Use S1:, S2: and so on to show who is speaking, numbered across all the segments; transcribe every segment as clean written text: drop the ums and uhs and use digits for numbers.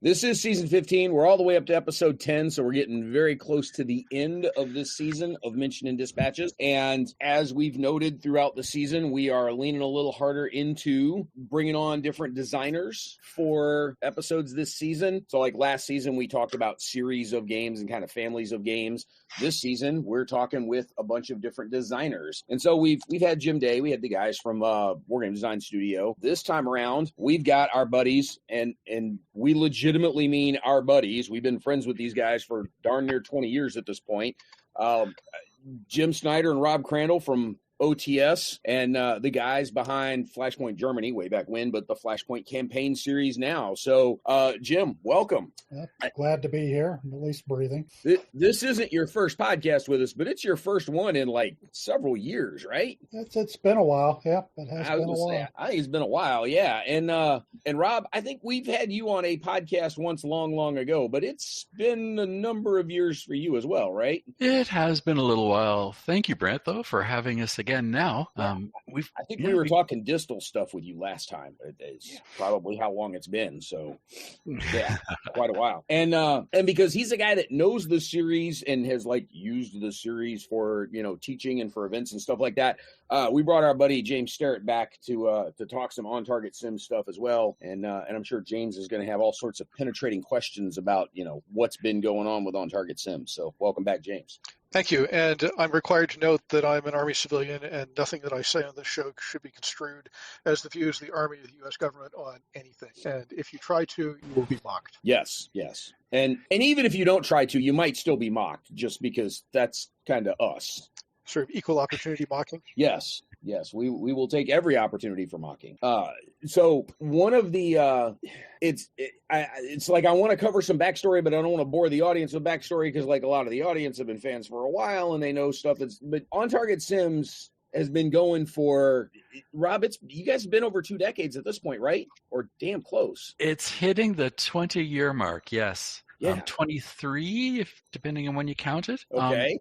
S1: This is season 15. We're all the way up to episode 10, so we're getting very close to the end of this season of Mention and Dispatches. And as we've noted throughout the season, we are leaning a little harder into bringing on different designers for episodes this season. So like last season, we talked about series of games and kind of families of games. This season, we're talking with a bunch of different designers. And so we've had Jim Day. We had the guys from War Game Design Studio. This time around, we've got our buddies, and we legitimately mean our buddies. We've been friends with these guys for darn near 20 years at this point. Jim Snyder and Rob Crandall from OTS, and the guys behind Flashpoint Germany way back when, but the Flashpoint Campaign series now. So, Jim, welcome.
S2: Glad to be here, at least breathing.
S1: This isn't your first podcast with us, but it's your first one in like several years, right?
S2: It's been a while. Yeah, it has been a while.
S1: I think it's been a while, yeah. And Rob, I think we've had you on a podcast once long ago, but it's been a number of years for you as well, right?
S3: It has been a little while. Thank you, Brent, though, for having us again now.
S1: I think we were talking distal stuff with you last time. It's probably how long it's been. So yeah, quite a while. And because he's a guy that knows the series and has like used the series for, teaching and for events and stuff like that. We brought our buddy James Sterrett back to talk some on-target sim stuff as well. And I'm sure James is going to have all sorts of penetrating questions about, what's been going on with on-target sims. So welcome back, James.
S4: Thank you. And I'm required to note that I'm an Army civilian, and nothing that I say on this show should be construed as the views of the Army or the U.S. government on anything. And if you try to, you will be mocked.
S1: Yes. And even if you don't try to, you might still be mocked, just because that's kind of us.
S4: Sort of equal opportunity mocking?
S1: Yes, we will take every opportunity for mocking. So one of the it's like I want to cover some backstory, but I don't want to bore the audience with backstory because like a lot of the audience have been fans for a while and they know stuff but On Target Sims has been going for, Rob, you guys have been over 2 decades at this point, right? Or damn close.
S3: It's hitting the 20-year mark, yes.
S1: Yeah.
S3: 23, if depending on when you count it.
S1: Okay.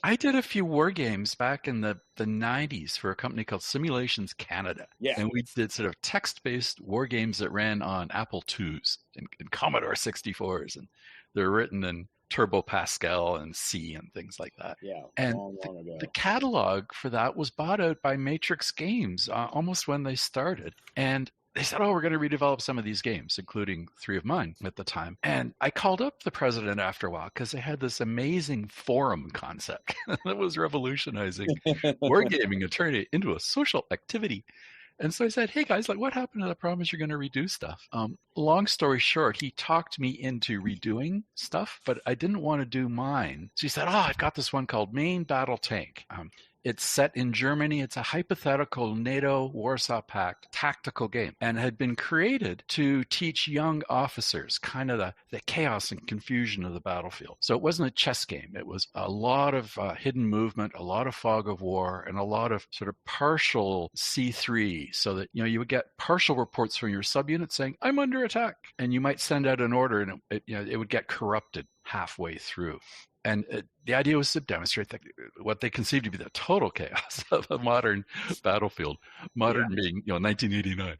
S3: I did a few war games back in the 90s for a company called Simulations Canada.
S1: Yeah.
S3: And we did sort of text-based war games that ran on Apple IIs and Commodore 64s. And they're written in Turbo Pascal and C and things like that.
S1: Yeah.
S3: And
S1: long ago.
S3: The catalog for that was bought out by Matrix Games almost when they started. And they said, we're going to redevelop some of these games, including 3 of mine at the time. And I called up the president after a while because they had this amazing forum concept that was revolutionizing wargaming and turning it into a social activity. And so I said, hey, guys, what happened to the promise you're going to redo stuff? Long story short, he talked me into redoing stuff, but I didn't want to do mine. So he said, I've got this one called Main Battle Tank. It's set in Germany. It's a hypothetical NATO Warsaw Pact tactical game and had been created to teach young officers kind of the chaos and confusion of the battlefield. So it wasn't a chess game. It was a lot of hidden movement, a lot of fog of war, and a lot of sort of partial C3 so that, you would get partial reports from your subunit saying, I'm under attack. And you might send out an order and it would get corrupted halfway through. And the idea was to demonstrate what they conceived to be the total chaos of a modern battlefield, being 1989.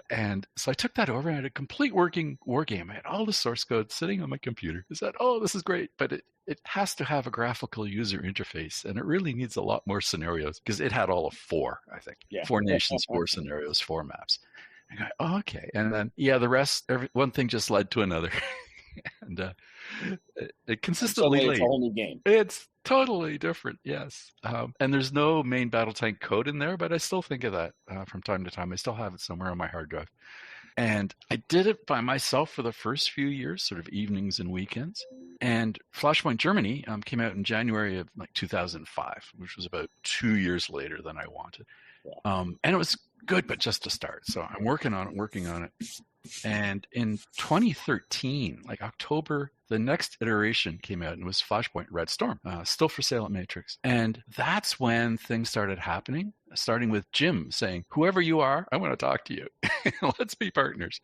S3: And so I took that over and I had a complete working war game. I had all the source code sitting on my computer. I said, this is great, but it has to have a graphical user interface, and it really needs a lot more scenarios because it had all of 4, I think. Yeah. 4 nations, 4 scenarios, 4 maps. I go, okay. And then, the rest, one thing just led to another. And it consistently
S1: it's a whole new game.
S3: It's totally different, yes. And there's no main battle tank code in there, but I still think of that from time to time. I still have it somewhere on my hard drive. And I did it by myself for the first few years, sort of evenings and weekends. And Flashpoint Germany came out in January of 2005, which was about 2 years later than I wanted. Yeah. And it was good, but just to start. So I'm working on it. And in 2013, October, the next iteration came out and it was Flashpoint Red Storm, still for sale at Matrix. And that's when things started happening, starting with Jim saying, whoever you are, I want to talk to you. Let's be partners.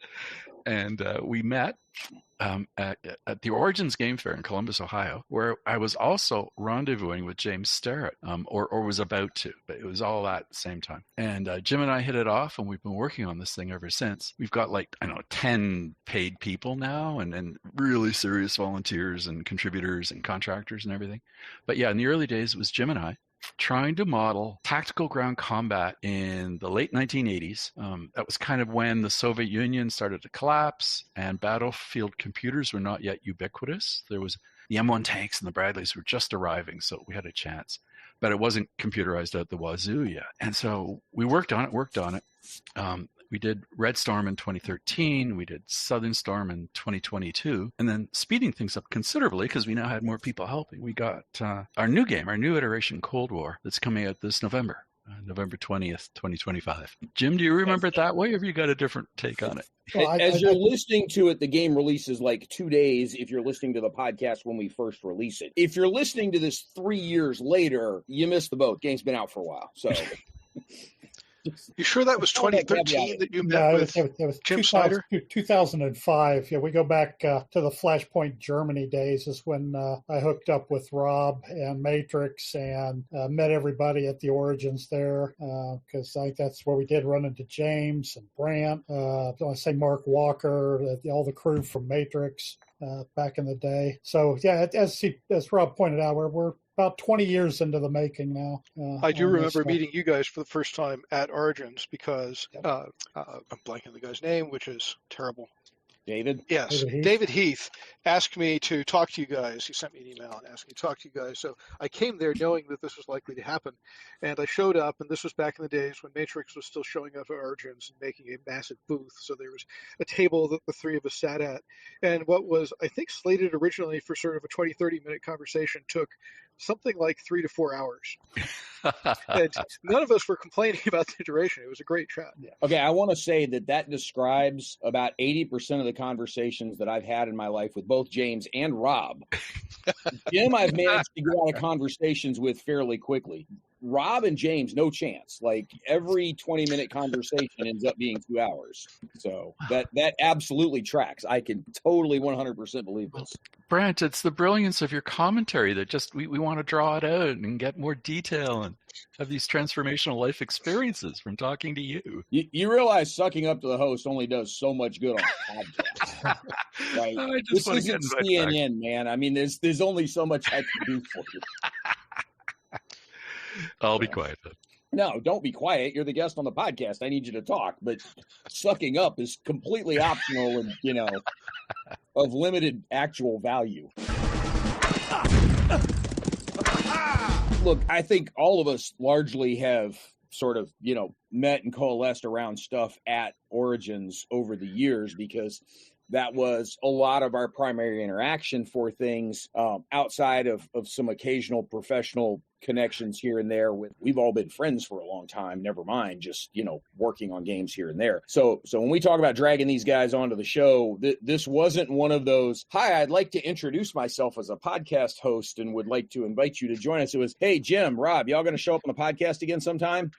S3: And we met at the Origins Game Fair in Columbus, Ohio, where I was also rendezvousing with James Starrett, or was about to, but it was all at the same time. And Jim and I hit it off, and we've been working on this thing ever since. We've got 10 paid people now, and really serious volunteers and contributors and contractors and everything. But yeah, in the early days, it was Jim and I trying to model tactical ground combat in the late 1980s. That was kind of when the Soviet Union started to collapse and battlefield computers were not yet ubiquitous. There was the M1 tanks and the Bradleys were just arriving, so we had a chance. But it wasn't computerized out the wazoo yet. And so we worked on it. We did Red Storm in 2013. We did Southern Storm in 2022. And then speeding things up considerably because we now had more people helping. We got our new game, our new iteration Cold War that's coming out this November, November 20th, 2025. Jim, do you remember it that way or have you got a different take on it?
S2: Well,
S1: As you're listening to it, the game releases 2 days if you're listening to the podcast when we first release it. If you're listening to this 3 years later, you missed the boat. Game's been out for a while. So...
S4: You sure that was 2013 that you met with
S2: it was
S4: Jim Snyder?
S2: 2005. Yeah, we go back to the Flashpoint Germany days is when I hooked up with Rob and Matrix and met everybody at the Origins there because I think that's where we did run into James and Brant. I say Mark Walker, all the crew from Matrix back in the day. So yeah, as Rob pointed out, we're about 20 years into the making now.
S4: I do remember meeting you guys for the first time at Origins because I'm blanking the guy's name, which is terrible.
S1: David?
S4: Yes. David Heath asked me to talk to you guys. He sent me an email and asked me to talk to you guys. So I came there knowing that this was likely to happen. And I showed up, and this was back in the days when Matrix was still showing up at Origins and making a massive booth. So there was a table that the three of us sat at. And what was, I think, slated originally for sort of a 20, 30-minute conversation took something like 3 to 4 hours. And none of us were complaining about the duration. It was a great chat.
S1: Yeah. Okay, I want to say that describes about 80% of the conversations that I've had in my life with both James and Rob. Jim, I've managed to get out of conversations with fairly quickly. Rob and James, no chance. Every 20-minute conversation ends up being 2 hours. So that absolutely tracks. I can totally 100% believe this.
S3: Brant, it's the brilliance of your commentary that just we want to draw it out and get more detail and have these transformational life experiences from talking to you.
S1: You realize sucking up to the host only does so much good on a podcast. Right? This isn't CNN, man. I mean, there's only so much I can do for you.
S3: I'll be quiet then.
S1: No, don't be quiet. You're the guest on the podcast. I need you to talk. But sucking up is completely optional and, of limited actual value. Look, I think all of us largely have sort of, met and coalesced around stuff at Origins over the years because that was a lot of our primary interaction for things outside of some occasional professional connections here and there. We've all been friends for a long time, never mind just, working on games here and there. So when we talk about dragging these guys onto the show, this wasn't one of those, hi, I'd like to introduce myself as a podcast host and would like to invite you to join us. It was, hey, Jim, Rob, y'all going to show up on the podcast again sometime?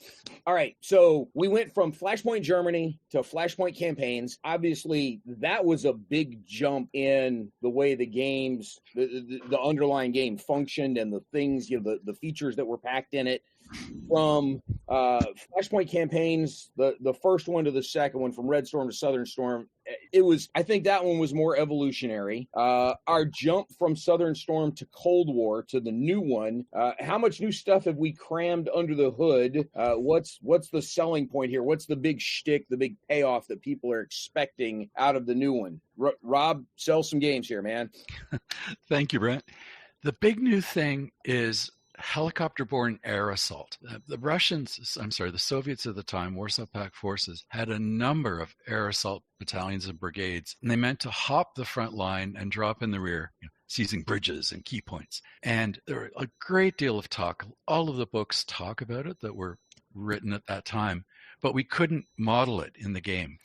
S1: All right. So we went from Flashpoint Germany to Flashpoint Campaigns. Obviously, that was a big jump in the way the games, the underlying game functioned and the things, the features that were packed in it. From Flashpoint Campaigns, the first one to the second one, from Red Storm to Southern Storm, I think that one was more evolutionary. Our jump from Southern Storm to Cold War to the new one, how much new stuff have we crammed under the hood? What's the selling point here? What's the big shtick, the big payoff that people are expecting out of the new one? Rob, sell some games here, man.
S3: Thank you, Brent. The big new thing is helicopter-borne air assault. The Soviets at the time, Warsaw Pact forces, had a number of air assault battalions and brigades, and they meant to hop the front line and drop in the rear, seizing bridges and key points. And there were a great deal of talk. All of the books talk about it that were written at that time, but we couldn't model it in the game.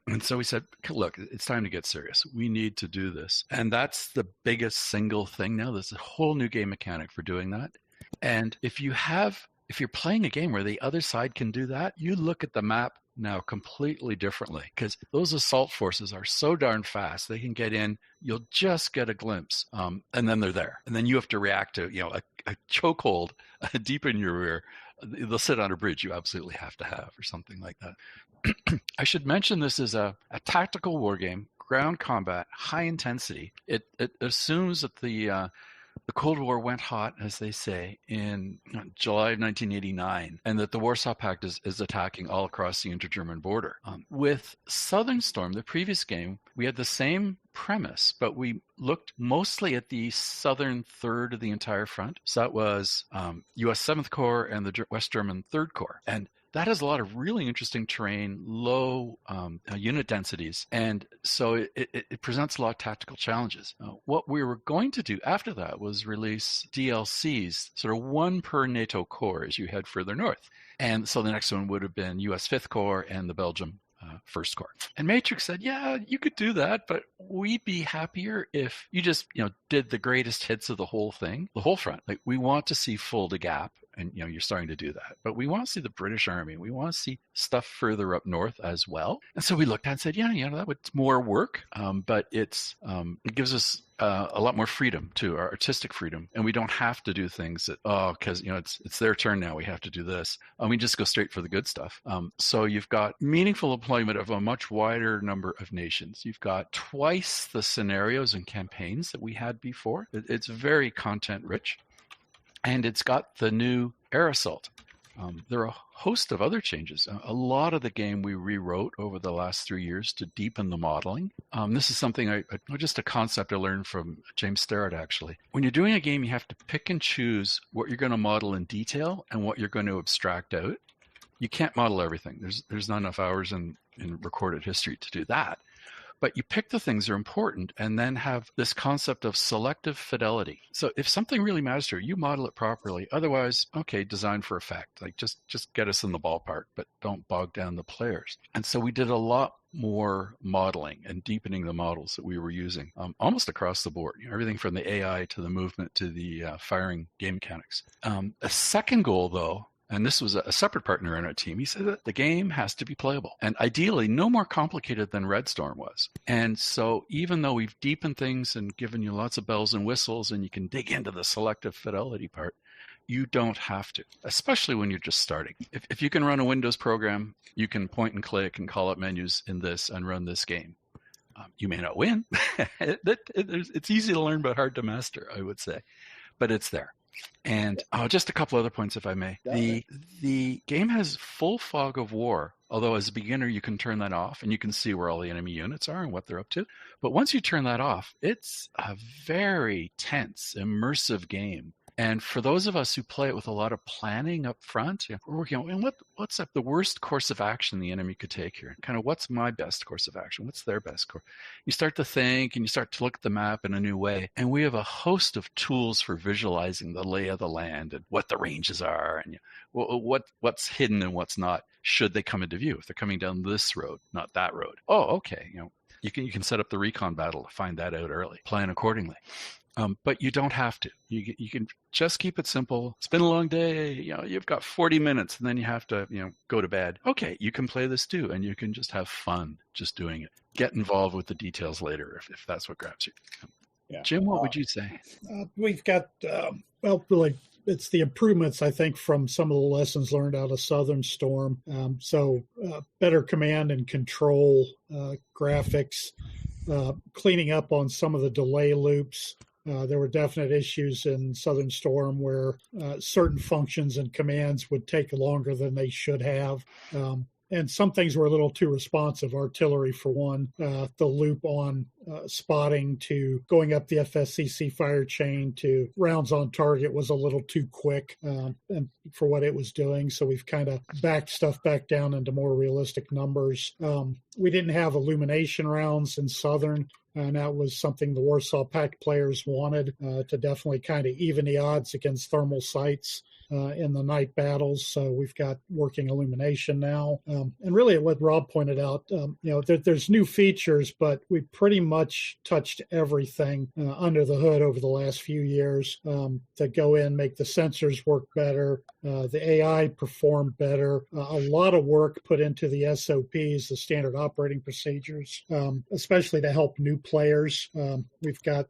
S3: And so we said, look, it's time to get serious. We need to do this. And that's the biggest single thing now. There's a whole new game mechanic for doing that. And if you're playing a game where the other side can do that, you look at the map now completely differently, because those assault forces are so darn fast. They can get in, you'll just get a glimpse, and then they're there. And then you have to react to, a chokehold deep in your rear. They'll sit on a bridge you absolutely have to have, or something like that. I should mention this is a tactical war game, ground combat, high intensity. It assumes that the Cold War went hot, as they say, in July of 1989, and that the Warsaw Pact is attacking all across the inter-German border. With Southern Storm, the previous game, we had the same premise, but we looked mostly at the southern third of the entire front. So that was U.S. 7th Corps and the West German 3rd Corps. And that has a lot of really interesting terrain, low unit densities, and so it presents a lot of tactical challenges. What we were going to do after that was release DLCs, sort of one per NATO corps as you head further north. And so the next one would have been US 5th Corps and the Belgium 1st Corps. And Matrix said, yeah, you could do that, but we'd be happier if you just, did the greatest hits of the whole thing, the whole front. Like, we want to see Fulda Gap, and you're starting to do that, but we want to see the British Army. We want to see stuff further up north as well. And so we looked at it and said, that would more work, but it gives us a lot more freedom, to our artistic freedom, and we don't have to do things that because it's their turn now, we have to do this, and we just go straight for the good stuff. So you've got meaningful employment of a much wider number of nations. You've got twice the scenarios and campaigns that we had before. It's very content rich, and it's got the new air assault. There are a host of other changes. A lot of the game we rewrote over the last 3 years to deepen the modeling. This is something just a concept I learned from James Starrett, actually. When you're doing a game, you have to pick and choose what you're going to model in detail and what you're going to abstract out. You can't model everything. There's not enough hours in recorded history to do that. But you pick the things that are important and then have this concept of selective fidelity. So if something really matters to you model it properly. Otherwise, okay, design for effect. Like just get us in the ballpark, but don't bog down the players. And so we did a lot more modeling and deepening the models that we were using almost across the board. Everything from the AI to the movement to the firing game mechanics. A second goal, though, and this was a separate partner in our team, he said that the game has to be playable, and ideally no more complicated than Red Storm was. And so even though we've deepened things and given you lots of bells and whistles and you can dig into the selective fidelity part, you don't have to, especially when you're just starting. If you can run a Windows program, you can point and click and call up menus in this and run this game. You may not win. It's easy to learn but hard to master, I would say, but it's there. And just a couple other points, if I may. The game has full fog of war, although as a beginner you can turn that off and you can see where all the enemy units are and what they're up to. But once you turn that off, it's a very tense, immersive game. And for those of us who play it with a lot of planning up front, we're working on what's the worst course of action the enemy could take here? Kind of what's my best course of action? What's their best course? You start to think and you start to look at the map in a new way. And we have a host of tools for visualizing the lay of the land and what the ranges are and what's hidden and what's not should they come into view. If they're coming down this road, not that road. Oh, okay. You can set up the recon battle to find that out early, plan accordingly. But you don't have to. You can just keep it simple. It's been a long day. You've got 40 minutes and then you have to, go to bed. Okay, you can play this too, and you can just have fun just doing it. Get involved with the details later if that's what grabs you. Yeah. Jim, what would you say?
S2: We've got, really, it's the improvements, I think, from some of the lessons learned out of Southern Storm. So better command and control graphics, cleaning up on some of the delay loops. There were definite issues in Southern Storm where certain functions and commands would take longer than they should have. And some things were a little too responsive. Artillery, for one, the loop on spotting to going up the FSCC fire chain to rounds on target was a little too quick and for what it was doing. So we've kind of backed stuff back down into more realistic numbers. We didn't have illumination rounds in Southern. And that was something the Warsaw Pact players wanted to definitely kind of even the odds against thermal sights in the night battles. So we've got working illumination now. And really what Rob pointed out, there's new features, but we pretty much touched everything under the hood over the last few years to go in, make the sensors work better, the AI perform better, a lot of work put into the SOPs, the standard operating procedures, especially to help new players. We've got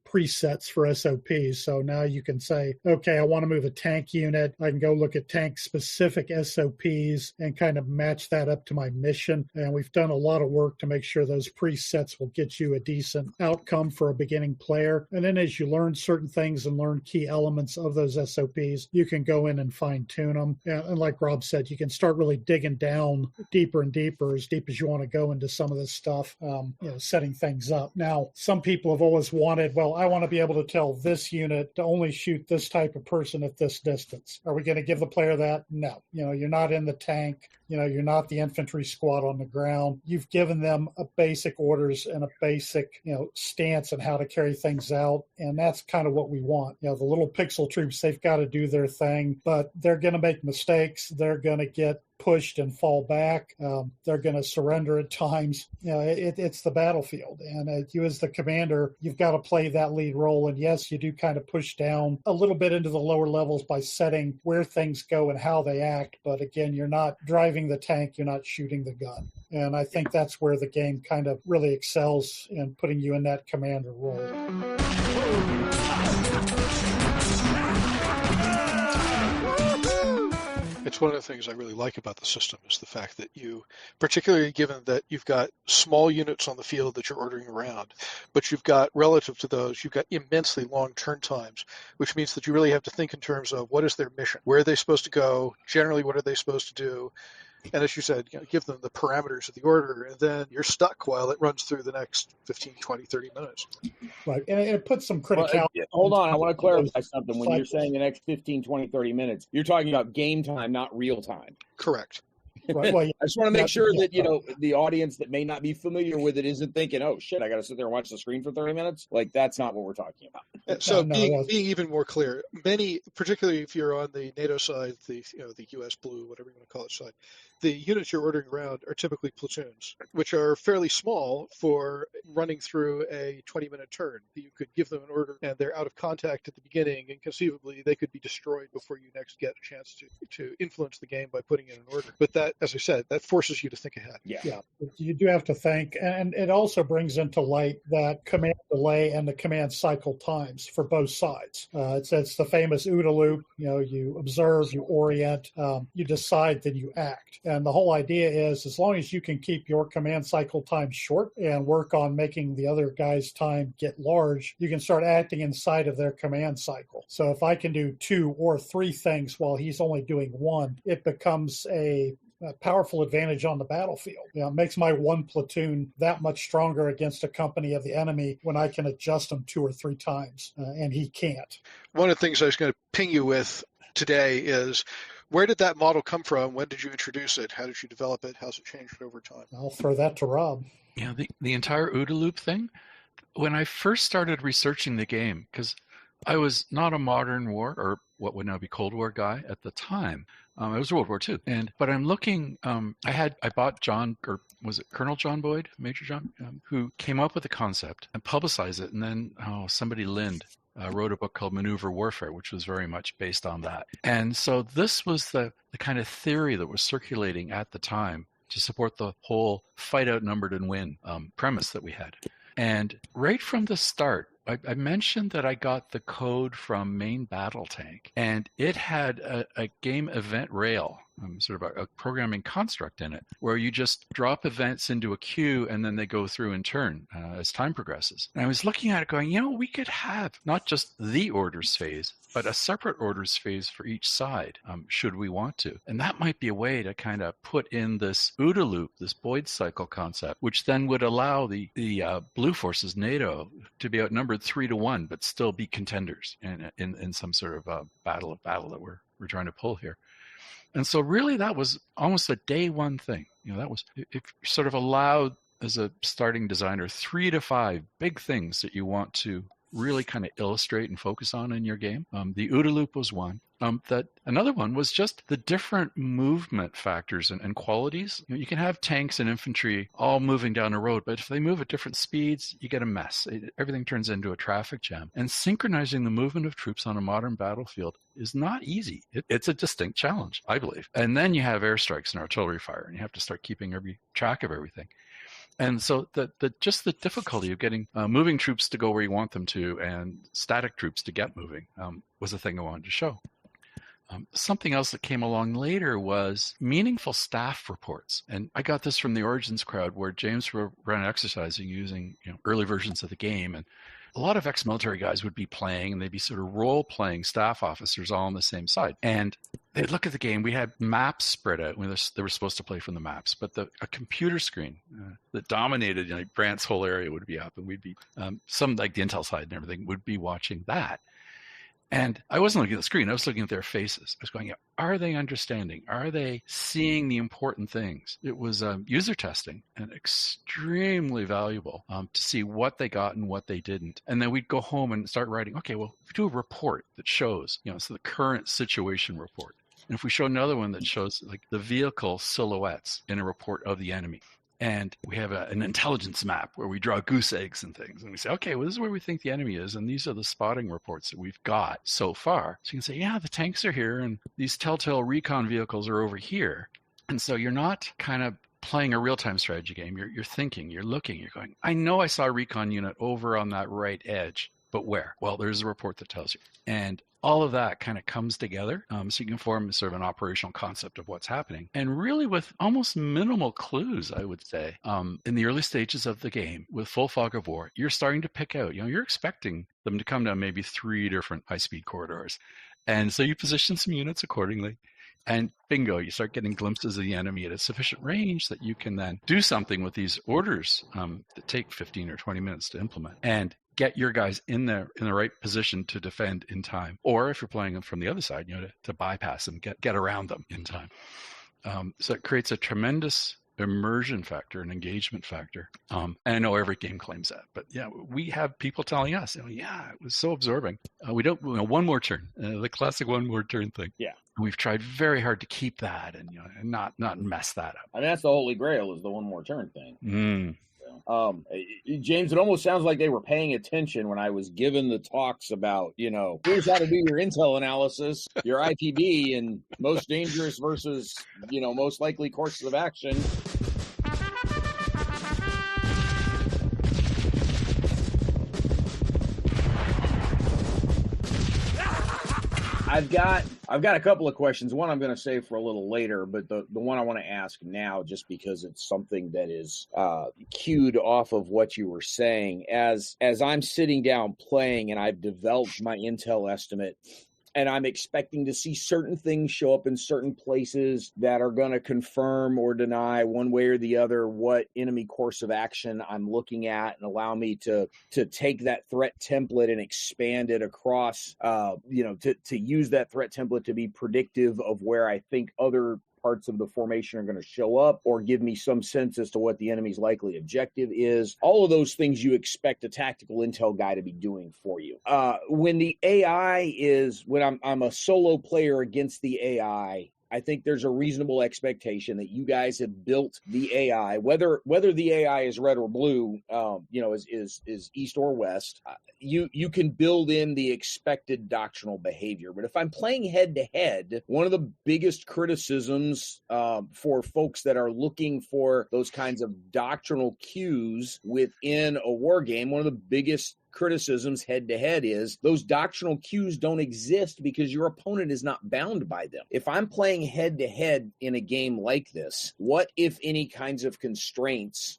S2: presets for SOPs. So now you can say, okay, I want to move a tank unit. I can go look at tank specific SOPs and kind of match that up to my mission. And we've done a lot of work to make sure those presets will get you a decent outcome for a beginning player. And then as you learn certain things and learn key elements of those SOPs, you can go in and fine tune them. And like Rob said, you can start really digging down deeper and deeper, as deep as you want to go into some of this stuff, setting things up. Now, some people have always wanted, well, I want to be able to tell this unit to only shoot this type of person at this distance. Are we going to give the player that? No. You're not in the tank. You're not the infantry squad on the ground. You've given them a basic orders and a basic, stance on how to carry things out. And that's kind of what we want. The little pixel troops, they've got to do their thing, but they're going to make mistakes. They're going to get pushed and fall back. They're going to surrender at times. It's the battlefield. And you as the commander, you've got to play that lead role. And yes, you do kind of push down a little bit into the lower levels by setting where things go and how they act. But again, you're not driving the tank. You're not shooting the gun. And I think that's where the game kind of really excels in putting you in that commander role.
S4: It's one of the things I really like about the system is the fact that you, particularly given that you've got small units on the field that you're ordering around, but you've got, relative to those, you've got immensely long turn times, which means that you really have to think in terms of what is their mission? Where are they supposed to go? Generally, what are they supposed to do? And as you said, give them the parameters of the order, and then you're stuck while it runs through the next 15, 20, 30 minutes.
S2: Right. And it puts some criticality.
S1: Well, hold on. I want to clarify something. When you're saying the next 15, 20, 30 minutes, you're talking about game time, not real time.
S4: Correct.
S2: Right. Well,
S1: I just want to make sure that, the audience that may not be familiar with it isn't thinking, oh, shit, I got to sit there and watch the screen for 30 minutes. Like, that's not what we're talking about.
S4: So being even more clear, many, particularly if you're on the NATO side, the U.S. blue, whatever you want to call it side, the units you're ordering around are typically platoons, which are fairly small for running through a 20-minute turn. You could give them an order, and they're out of contact at the beginning, and conceivably they could be destroyed before you next get a chance to influence the game by putting in an order. But that, as I said, that forces you to think ahead.
S2: Yeah. You do have to think, and it also brings into light that command delay and the command cycle times for both sides. It's the famous OODA loop. You observe, you orient, you decide, then you act. And the whole idea is, as long as you can keep your command cycle time short and work on making the other guy's time get large, you can start acting inside of their command cycle. So if I can do 2 or 3 things while he's only doing 1, it becomes a powerful advantage on the battlefield. It makes my one platoon that much stronger against a company of the enemy when I can adjust them 2 or 3 times, and he can't.
S4: One of the things I was going to ping you with today is, where did that model come from? When did you introduce it? How did you develop it? How's it changed over time?
S2: I'll throw that to Rob.
S3: Yeah, the entire OODA loop thing, when I first started researching the game, because I was not a modern war or what would now be Cold War guy at the time. I was World War II. But I'm looking, I bought John, or was it Colonel John Boyd, Major John, who came up with the concept and publicized it. And then somebody, Lind, wrote a book called Maneuver Warfare, which was very much based on that. And so this was the kind of theory that was circulating at the time to support the whole fight outnumbered and win premise that we had. And right from the start, I mentioned that I got the code from Main Battle Tank, and it had a game event rail, sort of a programming construct in it, where you just drop events into a queue and then they go through in turn as time progresses. And I was looking at it going, we could have not just the orders phase, but a separate orders phase for each side, should we want to. And that might be a way to kind of put in this OODA loop, this Boyd cycle concept, which then would allow the Blue Forces, NATO, to be outnumbered 3-1, but still be contenders in some sort of battle that we're trying to pull here. And so really that was almost a day one thing. That was, if sort of allowed as a starting designer 3 to 5 big things that you want to really kind of illustrate and focus on in your game. The OODA loop was one. Another one was just the different movement factors and qualities. You can have tanks and infantry all moving down a road, but if they move at different speeds, you get a mess. Everything turns into a traffic jam. And synchronizing the movement of troops on a modern battlefield is not easy. It's a distinct challenge, I believe. And then you have airstrikes and artillery fire, and you have to start keeping track of everything. And so just the difficulty of getting moving troops to go where you want them to and static troops to get moving was a thing I wanted to show. Something else that came along later was meaningful staff reports. And I got this from the Origins crowd where James ran exercising using early versions of the game. And a lot of ex-military guys would be playing, and they'd be sort of role-playing staff officers all on the same side. And they'd look at the game. We had maps spread out. They were supposed to play from the maps, but a computer screen that dominated Brant's whole area would be up, and we'd be some like the intel side and everything would be watching that. And I wasn't looking at the screen. I was looking at their faces. I was going, are they understanding? Are they seeing the important things? It was user testing and extremely valuable to see what they got and what they didn't. And then we'd go home and start writing, okay, well, if we do a report that shows, so the current situation report. And if we show another one that shows like the vehicle silhouettes in a report of the enemy. And we have an intelligence map where we draw goose eggs and things. And we say, okay, well, this is where we think the enemy is. And these are the spotting reports that we've got so far. So you can say, yeah, the tanks are here. And these telltale recon vehicles are over here. And so you're not kind of playing a real-time strategy game. You're thinking, you're looking, you're going, I know I saw a recon unit over on that right edge. But where? Well, there's a report that tells you. And all of that kind of comes together so you can form sort of an operational concept of what's happening. And really with almost minimal clues, I would say, in the early stages of the game, with full fog of war, you're starting to pick out, you're expecting them to come down maybe 3 different high-speed corridors. And so you position some units accordingly. And bingo, you start getting glimpses of the enemy at a sufficient range that you can then do something with these orders that take 15 or 20 minutes to implement. And get your guys in the right position to defend in time. Or if you're playing them from the other side, to bypass them, get around them in time. So it creates a tremendous immersion factor and engagement factor. And I know every game claims that, but yeah, we have people telling us, yeah, it was so absorbing. We don't, one more turn, the classic one more turn thing.
S1: Yeah.
S3: We've tried very hard to keep that and and not mess that up.
S1: And that's the holy grail, is the one more turn thing. James, it almost sounds like they were paying attention when I was given the talks about, here's how to do your intel analysis, your IPB, and most dangerous versus, most likely courses of action. I've got a couple of questions. One I'm going to save for a little later, but the one I want to ask now, just because it's something that is cued off of what you were saying. As I'm sitting down playing and I've developed my intel estimate, and I'm expecting to see certain things show up in certain places that are going to confirm or deny one way or the other what enemy course of action I'm looking at, and allow me to take that threat template and expand it across, to use that threat template to be predictive of where I think other parts of the formation are going to show up, or give me some sense as to what the enemy's likely objective is. All of those things you expect a tactical intel guy to be doing for you. When I'm a solo player against the AI, I think there's a reasonable expectation that you guys have built the AI, whether the AI is red or blue, is east or west. You can build in the expected doctrinal behavior. But if I'm playing head to head, one of the biggest criticisms for folks that are looking for those kinds of doctrinal cues within a war game, one of the biggest criticisms head to head is those doctrinal cues don't exist because your opponent is not bound by them. If I'm playing head to head in a game like this, what, if any, kinds of constraints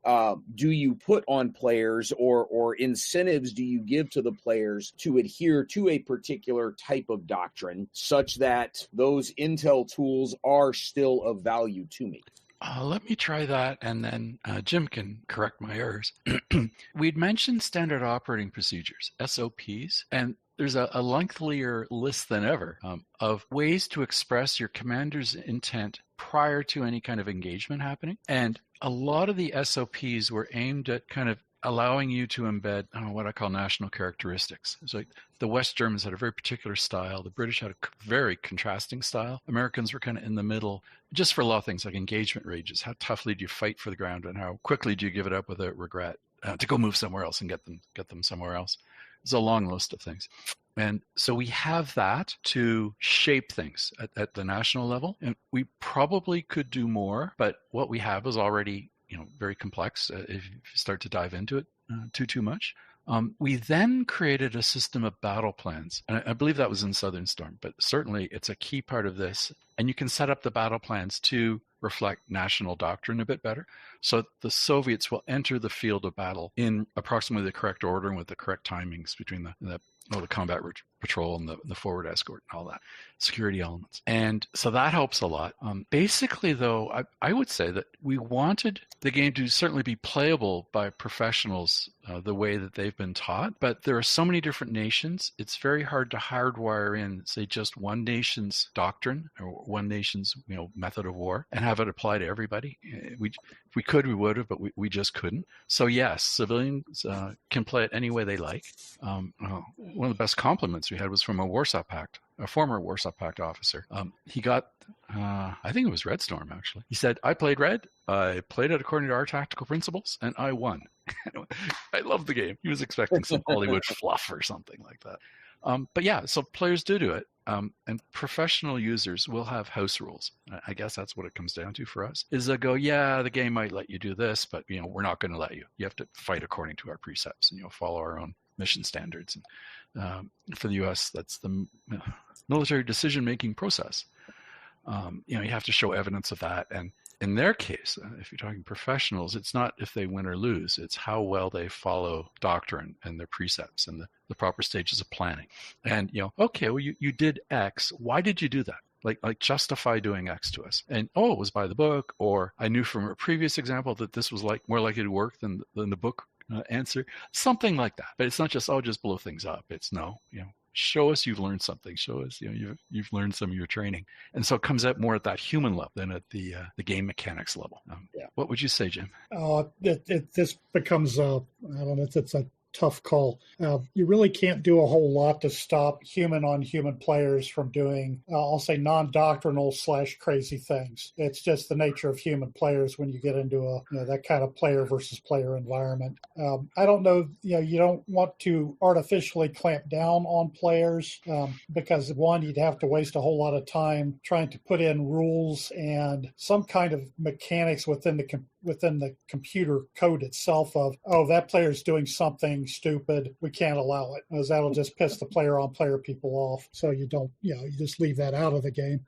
S1: do you put on players, or incentives do you give to the players to adhere to a particular type of doctrine such that those intel tools are still of value to me?
S3: Let me try that, and then Jim can correct my errors. We'd mentioned standard operating procedures, SOPs, and there's a lengthier list than ever of ways to express your commander's intent prior to any kind of engagement happening. And a lot of the SOPs were aimed at kind of allowing you to embed what I call national characteristics. It's like the West Germans had a very particular style. The British had a very contrasting style. Americans were kind of in the middle, just for a lot of things like engagement rages. How toughly do you fight for the ground, and how quickly do you give it up without regret to go move somewhere else and get them somewhere else? It's a long list of things. And so we have that to shape things at the national level. And we probably could do more, but what we have is already very complex if you start to dive into it too much. We then created a system of battle plans. And I believe that was in Southern Storm, but certainly it's a key part of this. And you can set up the battle plans to reflect national doctrine a bit better. So the Soviets will enter the field of battle in approximately the correct order and with the correct timings between the combat patrol and the forward escort and all that, security elements. And so that helps a lot. Basically, though, I would say that we wanted the game to certainly be playable by professionals the way that they've been taught. But there are so many different nations, it's very hard to hardwire in, say, just one nation's doctrine or one nation's method of war and have it apply to everybody. If we could, we would have, but we just couldn't. So yes, civilians can play it any way they like. One of the best compliments we had was from a former Warsaw Pact officer. He got, I think it was Red Storm, actually. He said, I played Red, I played it according to our tactical principles, and I won. I loved the game. He was expecting some Hollywood fluff or something like that. But yeah, so players do it. And professional users will have house rules. I guess that's what it comes down to for us, is they go, yeah, the game might let you do this, but we're not going to let you. You have to fight according to our precepts and follow our own mission standards. And for the U.S., that's the military decision-making process. You have to show evidence of that. And in their case, if you're talking professionals, it's not if they win or lose, it's how well they follow doctrine and their precepts and the proper stages of planning. And, okay, well, you did X. Why did you do that? Like justify doing X to us. And, it was by the book, or I knew from a previous example that this was more likely to work than the book answer, something like that. But it's not just, just blow things up. It's no, show us you've learned something. Show us, you've learned some of your training. And so it comes out more at that human level than at the game mechanics level. What would you say, Jim?
S2: This becomes, I don't know, it's a tough call. You really can't do a whole lot to stop human-on-human players from doing, I'll say, non-doctrinal / crazy things. It's just the nature of human players when you get into that kind of player versus player environment. I don't know, you don't want to artificially clamp down on players because, one, you'd have to waste a whole lot of time trying to put in rules and some kind of mechanics within the computer code itself of, that player's doing something stupid, we can't allow it, because that'll just piss the player people off. So you don't, you just leave that out of the game.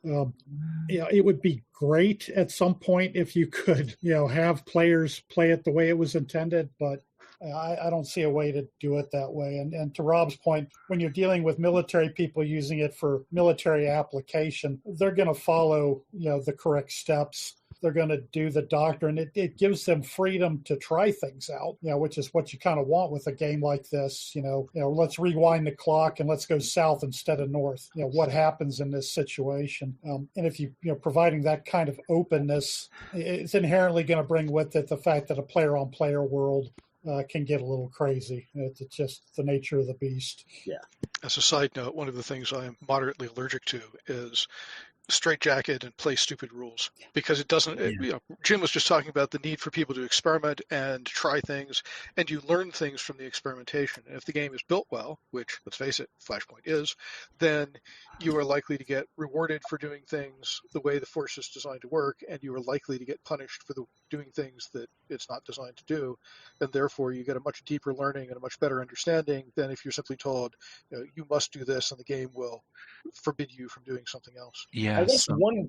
S2: It would be great at some point if you could, have players play it the way it was intended, but I don't see a way to do it that way. And to Rob's point, when you're dealing with military people using it for military application, they're going to follow, the correct steps. They're going to do the doctrine. It gives them freedom to try things out, which is what you kind of want with a game like this. Let's rewind the clock and let's go south instead of north. What happens in this situation? And if you're providing that kind of openness, it's inherently going to bring with it the fact that a player-on-player world can get a little crazy. It's just the nature of the beast.
S1: Yeah.
S4: As a side note, one of the things I am moderately allergic to is straitjacket and play stupid rules, because it doesn't, Jim was just talking about the need for people to experiment and try things, and you learn things from the experimentation. And if the game is built well, which, let's face it, Flashpoint is, then you are likely to get rewarded for doing things the way the force is designed to work, and you are likely to get punished for doing things that it's not designed to do. And therefore you get a much deeper learning and a much better understanding than if you're simply told, you must do this, and the game will forbid you from doing something else.
S1: I guess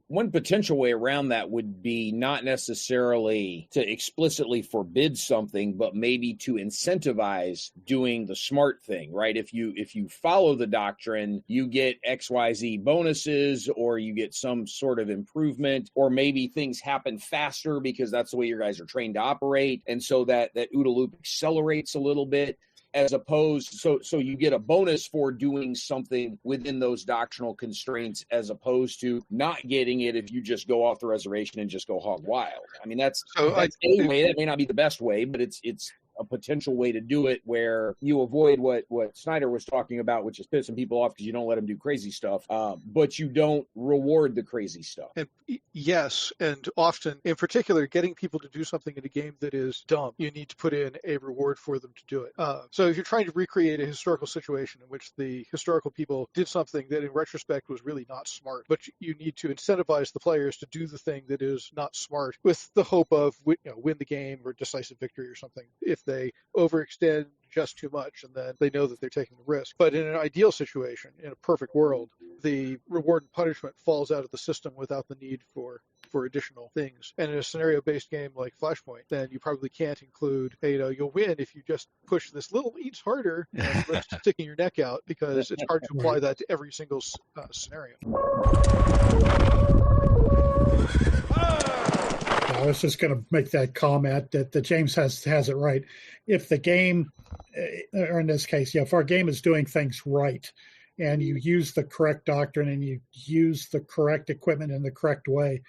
S1: one potential way around that would be not necessarily to explicitly forbid something, but maybe to incentivize doing the smart thing, right? If you follow the doctrine, you get XYZ bonuses, or you get some sort of improvement, or maybe things happen faster because that's the way your guys are trained to operate, and so that OODA loop accelerates a little bit. As opposed, so you get a bonus for doing something within those doctrinal constraints, as opposed to not getting it if you just go off the reservation and just go hog wild. I mean, that's a way. That may not be the best way, but it's a potential way to do it where you avoid what Snyder was talking about, which is pissing people off because you don't let them do crazy stuff, but you don't reward the crazy stuff.
S4: And yes, and often, in particular, getting people to do something in a game that is dumb, you need to put in a reward for them to do it. So if you're trying to recreate a historical situation in which the historical people did something that in retrospect was really not smart, but you need to incentivize the players to do the thing that is not smart with the hope of win the game or decisive victory or something if they overextend just too much and then they know that they're taking the risk. But in an ideal situation, in a perfect world, the reward and punishment falls out of the system without the need for additional things. And in a scenario-based game like Flashpoint, then you probably can't include, hey, you'll win if you just push this little inch harder and risk sticking your neck out, because it's hard to apply that to every single scenario.
S2: I was just going to make that comment that James has it right. If the game, or in this case, if our game is doing things right, and you use the correct doctrine and you use the correct equipment in the correct way,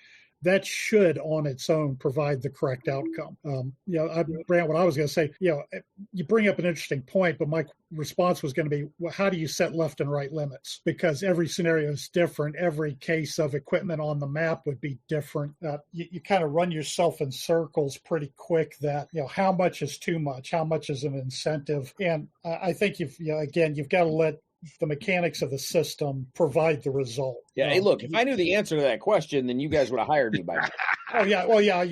S2: that should on its own provide the correct outcome. Brant, what I was going to say, you bring up an interesting point, but my response was going to be, well, how do you set left and right limits? Because every scenario is different. Every case of equipment on the map would be different. You kind of run yourself in circles pretty quick that, how much is too much? How much is an incentive? And I think you've got to let the mechanics of the system provide the result.
S1: Yeah. Hey, look, if I knew the answer to that question, then you guys would have hired me by now.
S2: Oh yeah. Well, yeah.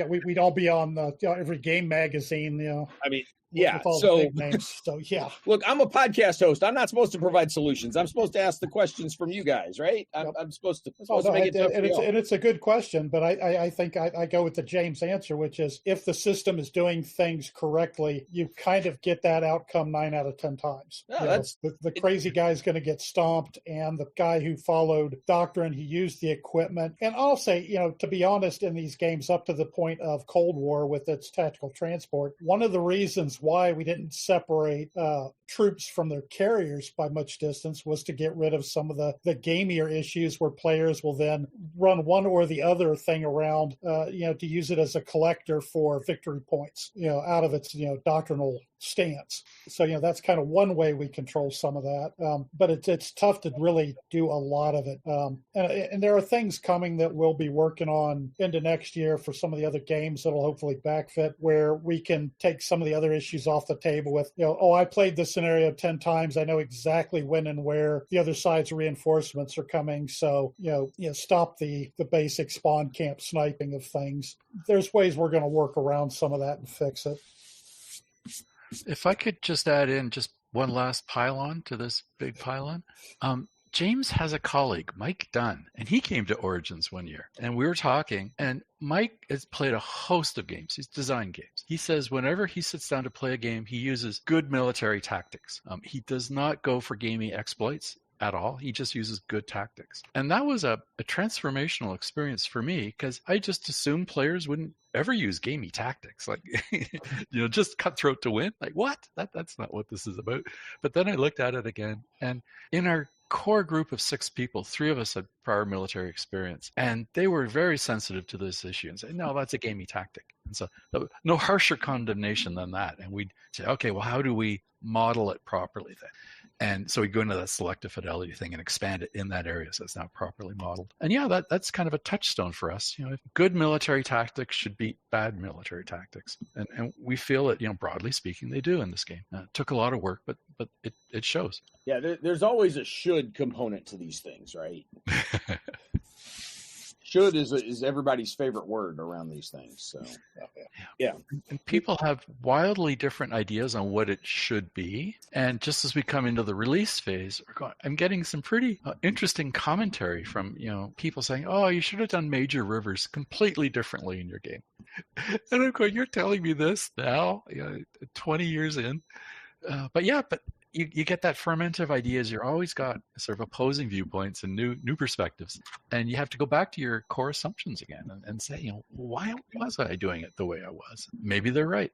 S2: We'd all be on every game magazine.
S1: I mean,
S2: Yeah.
S1: So,
S2: big names. So yeah.
S1: Look, I'm a podcast host. I'm not supposed to provide solutions. I'm supposed to ask the questions from you guys, right? I'm supposed to make it tough for y'all.
S2: And it's a good question, but I think I go with the James answer, which is if the system is doing things correctly, you kind of get that outcome 9 out of 10 times.
S1: No,
S2: the crazy guy's going to get stomped, and the guy who followed doctrine, he used the equipment. And I'll say, to be honest, in these games up to the point of Cold War with its tactical transport, one of the reasons why we didn't separate troops from their carriers by much distance was to get rid of some of the gamier issues where players will then run one or the other thing around, to use it as a collector for victory points, out of its, doctrinal stance. So, that's kind of one way we control some of that. But it's tough to really do a lot of it. And there are things coming that we'll be working on into next year for some of the other games that'll hopefully backfit, where we can take some of the other issues off the table with, I played this scenario 10 times. I know exactly when and where the other side's reinforcements are coming. So, stop the basic spawn camp sniping of things. There's ways we're going to work around some of that and fix it.
S3: If I could just add in just one last pylon to this big pylon. James has a colleague, Mike Dunn, and he came to Origins one year, and we were talking, and Mike has played a host of games. He's designed games. He says whenever he sits down to play a game, he uses good military tactics. He does not go for gamey exploits at all. He just uses good tactics. And that was a transformational experience for me, because I just assumed players wouldn't ever use gamey tactics, like just cutthroat to win. Like, what? That's not what this is about. But then I looked at it again, and in our core group of 6 people, 3 of us had prior military experience, and they were very sensitive to this issue and say, no, that's a gamey tactic. And so no harsher condemnation than that. And we'd say, okay, well, how do we model it properly then? And so we go into that selective fidelity thing and expand it in that area so it's now properly modeled. And that's kind of a touchstone for us. Good military tactics should beat bad military tactics. And we feel that, broadly speaking, they do in this game. It took a lot of work, but it shows.
S1: Yeah, there's always a should component to these things, right? Should is everybody's favorite word around these things. So, yeah.
S3: And people have wildly different ideas on what it should be. And just as we come into the release phase, I'm getting some pretty interesting commentary from people saying, "Oh, you should have done major rivers completely differently in your game." And I'm going, "You're telling me this now, 20 years in?" But you get that ferment of ideas. You're always got sort of opposing viewpoints and new perspectives. And you have to go back to your core assumptions again and say, why was I doing it the way I was? Maybe they're right.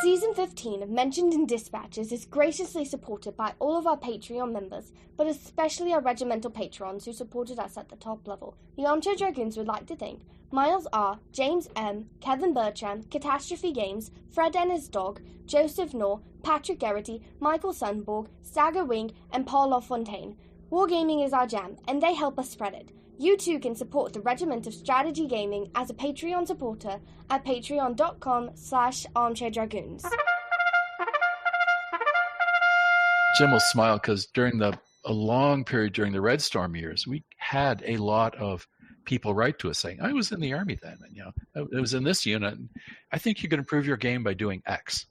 S5: Season 15 of Mentioned in Dispatches is graciously supported by all of our Patreon members, but especially our regimental patrons who supported us at the top level. The Armchair Dragoons would like to thank Miles R., James M., Kevin Bertrand, Catastrophe Games, Fred and his dog, Joseph Knorr, Patrick Garrity, Michael Sunborg, Stagger Wing, and Paul LaFontaine. Wargaming is our jam, and they help us spread it. You too can support the Regiment of Strategy Gaming as a Patreon supporter at patreon.com/armchairdragoons.
S3: Jim will smile because during a long period during the Red Storm years, we had a lot of people write to us saying, I was in the Army then, and I was in this unit. And I think you can improve your game by doing X.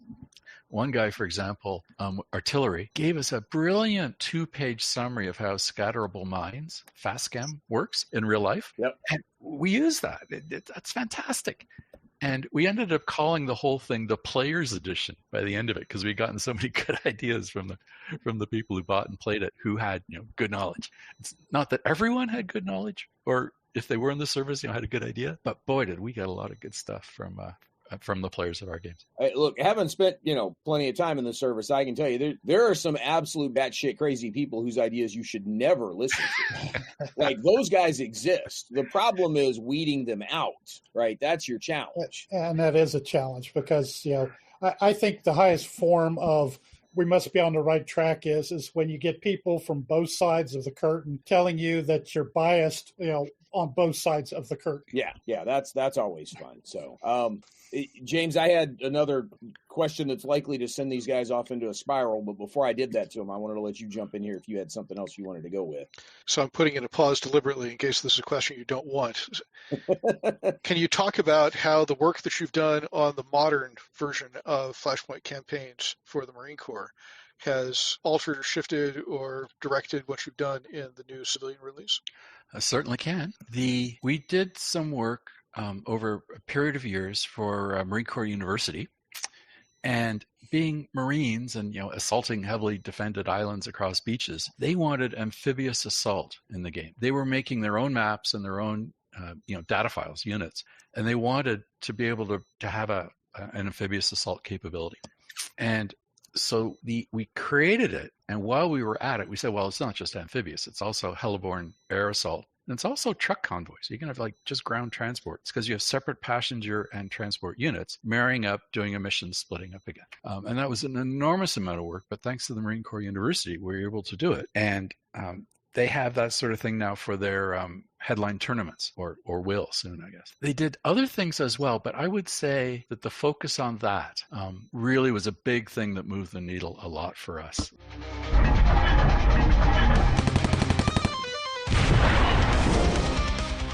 S3: One guy, for example, artillery, gave us a brilliant 2-page summary of how scatterable mines, FASTCAM, works in real life.
S1: Yep.
S3: And we use that. That's fantastic. And we ended up calling the whole thing the Players Edition by the end of it because we'd gotten so many good ideas from the people who bought and played it who had good knowledge. It's not that everyone had good knowledge, or if they were in the service, had a good idea. But boy, did we get a lot of good stuff from the players of our games.
S1: Look, having spent, plenty of time in the service, I can tell you there are some absolute batshit crazy people whose ideas you should never listen to. Like, those guys exist. The problem is weeding them out, right? That's your challenge.
S2: And that is a challenge because, I think the highest form of we must be on the right track is when you get people from both sides of the curtain telling you that you're biased, on both sides of the curtain.
S1: Yeah, that's always fun. So, James, I had another question that's likely to send these guys off into a spiral, but before I did that to them, I wanted to let you jump in here if you had something else you wanted to go with.
S4: So I'm putting in a pause deliberately in case this is a question you don't want. Can you talk about how the work that you've done on the modern version of Flashpoint Campaigns for the Marine Corps has altered or shifted or directed what you've done in the new civilian release?
S3: I certainly can. We did some work over a period of years for Marine Corps University, and being Marines and assaulting heavily defended islands across beaches, they wanted amphibious assault in the game. They were making their own maps and their own data files, units, and they wanted to be able to have an amphibious assault capability. And so we created it, and while we were at it, we said, well, it's not just amphibious, it's also heliborne air assault, and it's also truck convoys. You can have just ground transport. It's because you have separate passenger and transport units marrying up, doing a mission, splitting up again. And that was an enormous amount of work, but thanks to the Marine Corps University, we were able to do it. And they have that sort of thing now for their headline tournaments, or will soon, I guess. They did other things as well, but I would say that the focus on that really was a big thing that moved the needle a lot for us.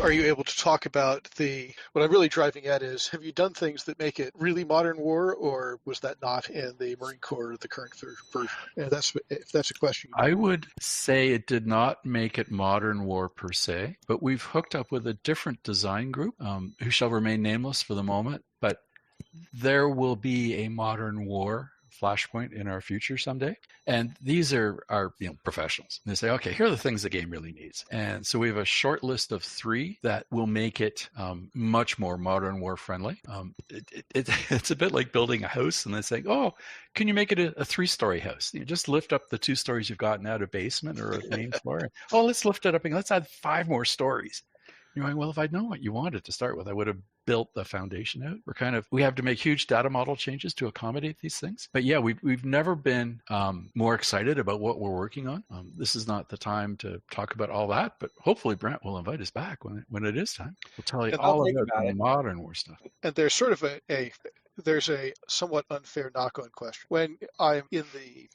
S4: Are you able to talk about what I'm really driving at is, have you done things that make it really modern war, or was that not in the Marine Corps, the current version? And if that's a question.
S3: I would say it did not make it modern war per se, but we've hooked up with a different design group who shall remain nameless for the moment, but there will be a modern war Flashpoint in our future someday. And these are our professionals. And they say, okay, here are the things the game really needs. And so we have a short list of 3 that will make it much more modern war friendly. It's a bit like building a house and they say, oh, can you make it a 3-story house? You just lift up the 2 stories you've gotten out of basement or a main floor. Oh, let's lift it up and let's add 5 more stories. You're going, well, if I'd known what you wanted to start with, I would have built the foundation out. We have to make huge data model changes to accommodate these things. But yeah, we've never been more excited about what we're working on. This is not the time to talk about all that, but hopefully Brent will invite us back when it is time. We'll tell you all about the modern war stuff.
S4: And there's sort of there's a somewhat unfair knock-on question. When I'm in the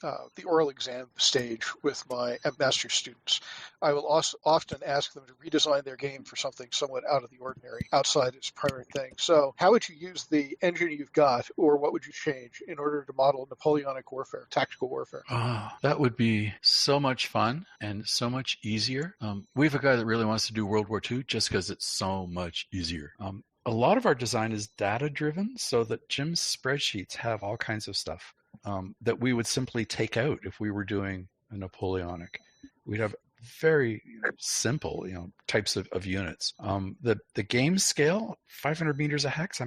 S4: oral exam stage with my master's students, I will also often ask them to redesign their game for something somewhat out of the ordinary, outside its primary thing. So how would you use the engine you've got, or what would you change in order to model Napoleonic warfare, tactical warfare?
S3: That would be so much fun and so much easier. We have a guy that really wants to do World War II just because it's so much easier. A lot of our design is data-driven, so that Jim's spreadsheets have all kinds of stuff that we would simply take out if we were doing a Napoleonic. We'd have very simple, types of units. The game scale, 500 meters a hex.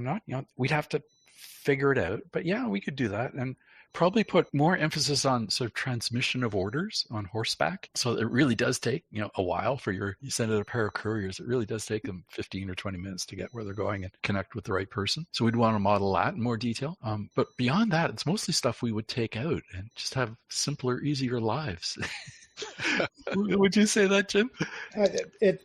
S3: We'd have to figure it out. But yeah, we could do that, and probably put more emphasis on sort of transmission of orders on horseback. So it really does take, a while for you send out a pair of couriers. It really does take them 15 or 20 minutes to get where they're going and connect with the right person. So we'd want to model that in more detail. But beyond that, it's mostly stuff we would take out and just have simpler, easier lives. Would you say that, Jim?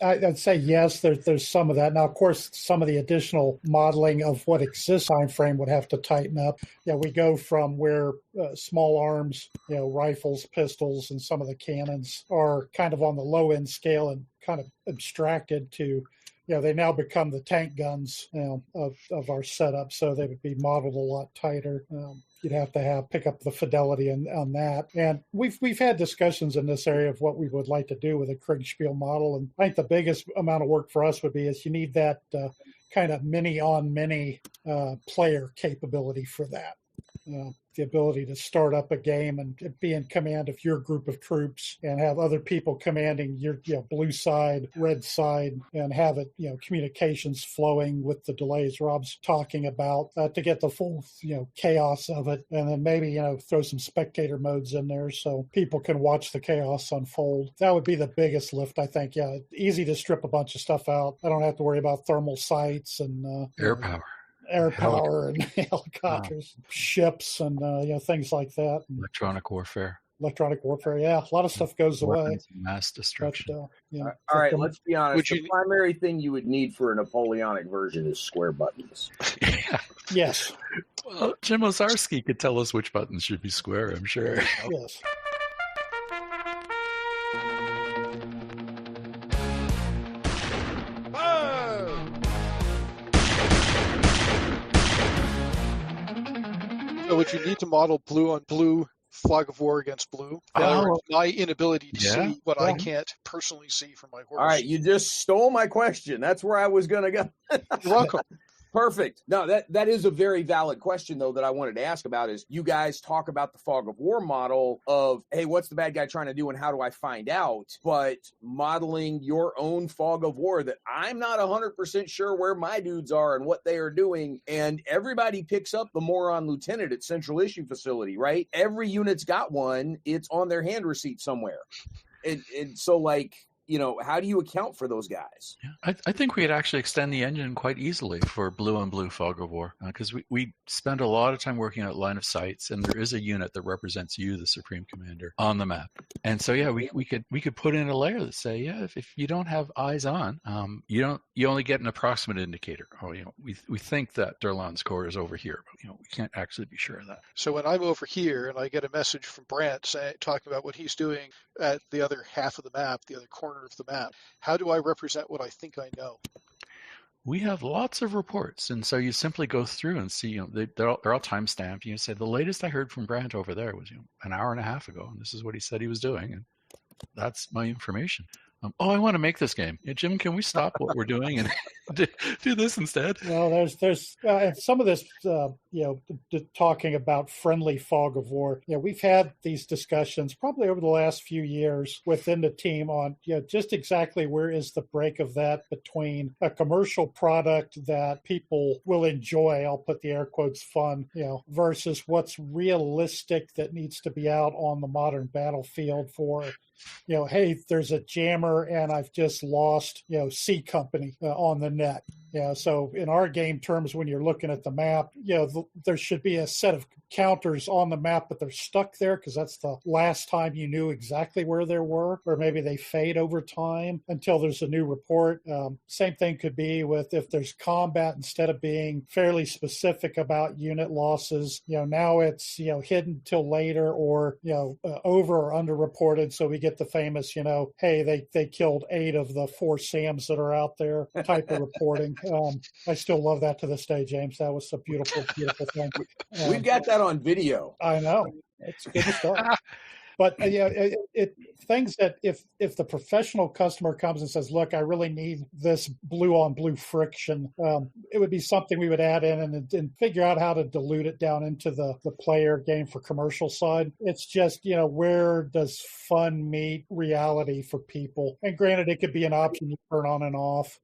S2: I'd say yes. There's some of that. Now, of course, some of the additional modeling of what exists time frame would have to tighten up. We go from where small arms, rifles, pistols, and some of the cannons are kind of on the low end scale and kind of abstracted to, they now become the tank guns of our setup. So they would be modeled a lot tighter. You'd have to pick up the fidelity on that. And we've had discussions in this area of what we would like to do with a Kriegspiel model. And I think the biggest amount of work for us would be is you need that kind of many-on-many player capability for that. The ability to start up a game and be in command of your group of troops and have other people commanding your blue side, red side, and have it, communications flowing with the delays Rob's talking about to get the full, chaos of it. And then maybe, throw some spectator modes in there so people can watch the chaos unfold. That would be the biggest lift, I think. Yeah, easy to strip a bunch of stuff out. I don't have to worry about thermal sights and
S3: air power
S2: and helicopters, ships, and things like that.
S3: Electronic warfare,
S2: yeah, a lot of stuff goes away.
S3: Mass destruction.
S1: All right, let's be honest. The primary thing you would need for a Napoleonic version is square buttons.
S2: Yes.
S3: Well, Jim Ozarski could tell us which buttons should be square, I'm sure.
S2: Yes.
S4: So would you need to model blue on blue, flag of war against blue? My inability to see what I can't personally see from my horse.
S1: All right, you just stole my question. That's where I was going to go.
S4: You're welcome.
S1: Perfect. No, that is a very valid question, though, that I wanted to ask about is you guys talk about the fog of war model of, hey, what's the bad guy trying to do and how do I find out? But modeling your own fog of war that I'm not 100% sure where my dudes are and what they are doing. And everybody picks up the moron lieutenant at Central Issue Facility, right? Every unit's got one. It's on their hand receipt somewhere. And so, like, how do you account for those guys?
S3: Yeah, I think we could actually extend the engine quite easily for blue on blue fog of war because we spend a lot of time working out line of sights, and there is a unit that represents you, the Supreme Commander, on the map. And so we could put in a layer that say, if you don't have eyes on, you only get an approximate indicator. We think that Derlan's Corps is over here, but we can't actually be sure of that.
S4: So when I'm over here and I get a message from Brant talking about what he's doing at the other half of the map, the other corner of the map, how do I represent what I think I know?
S3: We have lots of reports, and so you simply go through and see. They're all time stamped. You say the latest I heard from Brant over there was an hour and a half ago, and this is what he said he was doing, and that's my information. I want to make this game. Yeah, Jim, can we stop what we're doing and do this instead?
S2: Well, there's some of this, talking about friendly fog of war. We've had these discussions probably over the last few years within the team on, just exactly where is the break of that between a commercial product that people will enjoy, I'll put the air quotes fun, versus what's realistic that needs to be out on the modern battlefield for, hey, there's a jammer and I've just lost, C Company on the net. So in our game terms, when you're looking at the map, there should be a set of counters on the map, but they're stuck there because that's the last time you knew exactly where they were, or maybe they fade over time until there's a new report. Same thing could be with if there's combat, instead of being fairly specific about unit losses, now it's, hidden till later or, over or underreported. So we get the famous, hey, they killed 8 of the 4 SAMs that are out there type of reporting. I still love that to this day, James. That was a beautiful, beautiful thing.
S1: We've got that on video.
S2: I know. It's good stuff. But things that if the professional customer comes and says, look, I really need this blue on blue friction, it would be something we would add in and figure out how to dilute it down into the player game for commercial side. It's just, where does fun meet reality for people? And granted, it could be an option you turn on and off.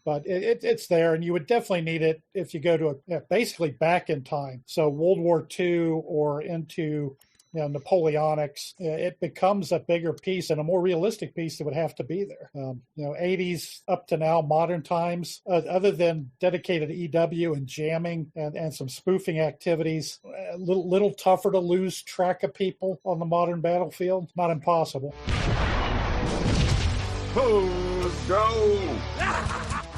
S2: but it's there, and you would definitely need it if you go to basically back in time. So World War II or into Napoleonics, it becomes a bigger piece and a more realistic piece that would have to be there. 80s up to now, modern times, other than dedicated EW and jamming and some spoofing activities, a little tougher to lose track of people on the modern battlefield. Not impossible.
S1: Let's go!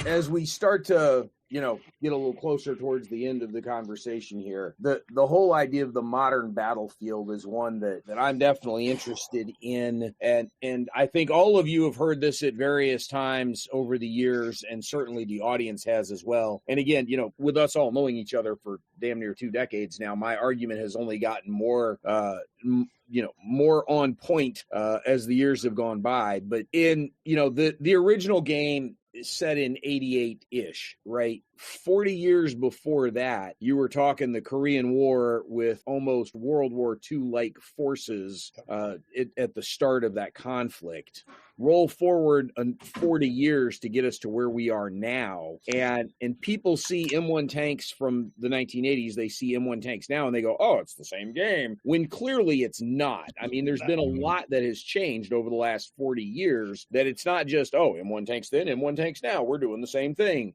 S1: As we start to get a little closer towards the end of the conversation here, the whole idea of the modern battlefield is one that I'm definitely interested in. And I think all of you have heard this at various times over the years, and certainly the audience has as well. And again, with us all knowing each other for damn near 2 decades now, my argument has only gotten more more on point as the years have gone by. But in, the original game is set in 88-ish, right? 40 years before that, you were talking the Korean War with almost World War II-like forces at the start of that conflict. Roll forward 40 years to get us to where we are now, and people see M1 tanks from the 1980s. They see M1 tanks now, and they go, "Oh, it's the same game." When clearly it's not. I mean, there's been a lot that has changed over the last 40 years. That it's not just M1 tanks then, M1 tanks now. We're doing the same thing.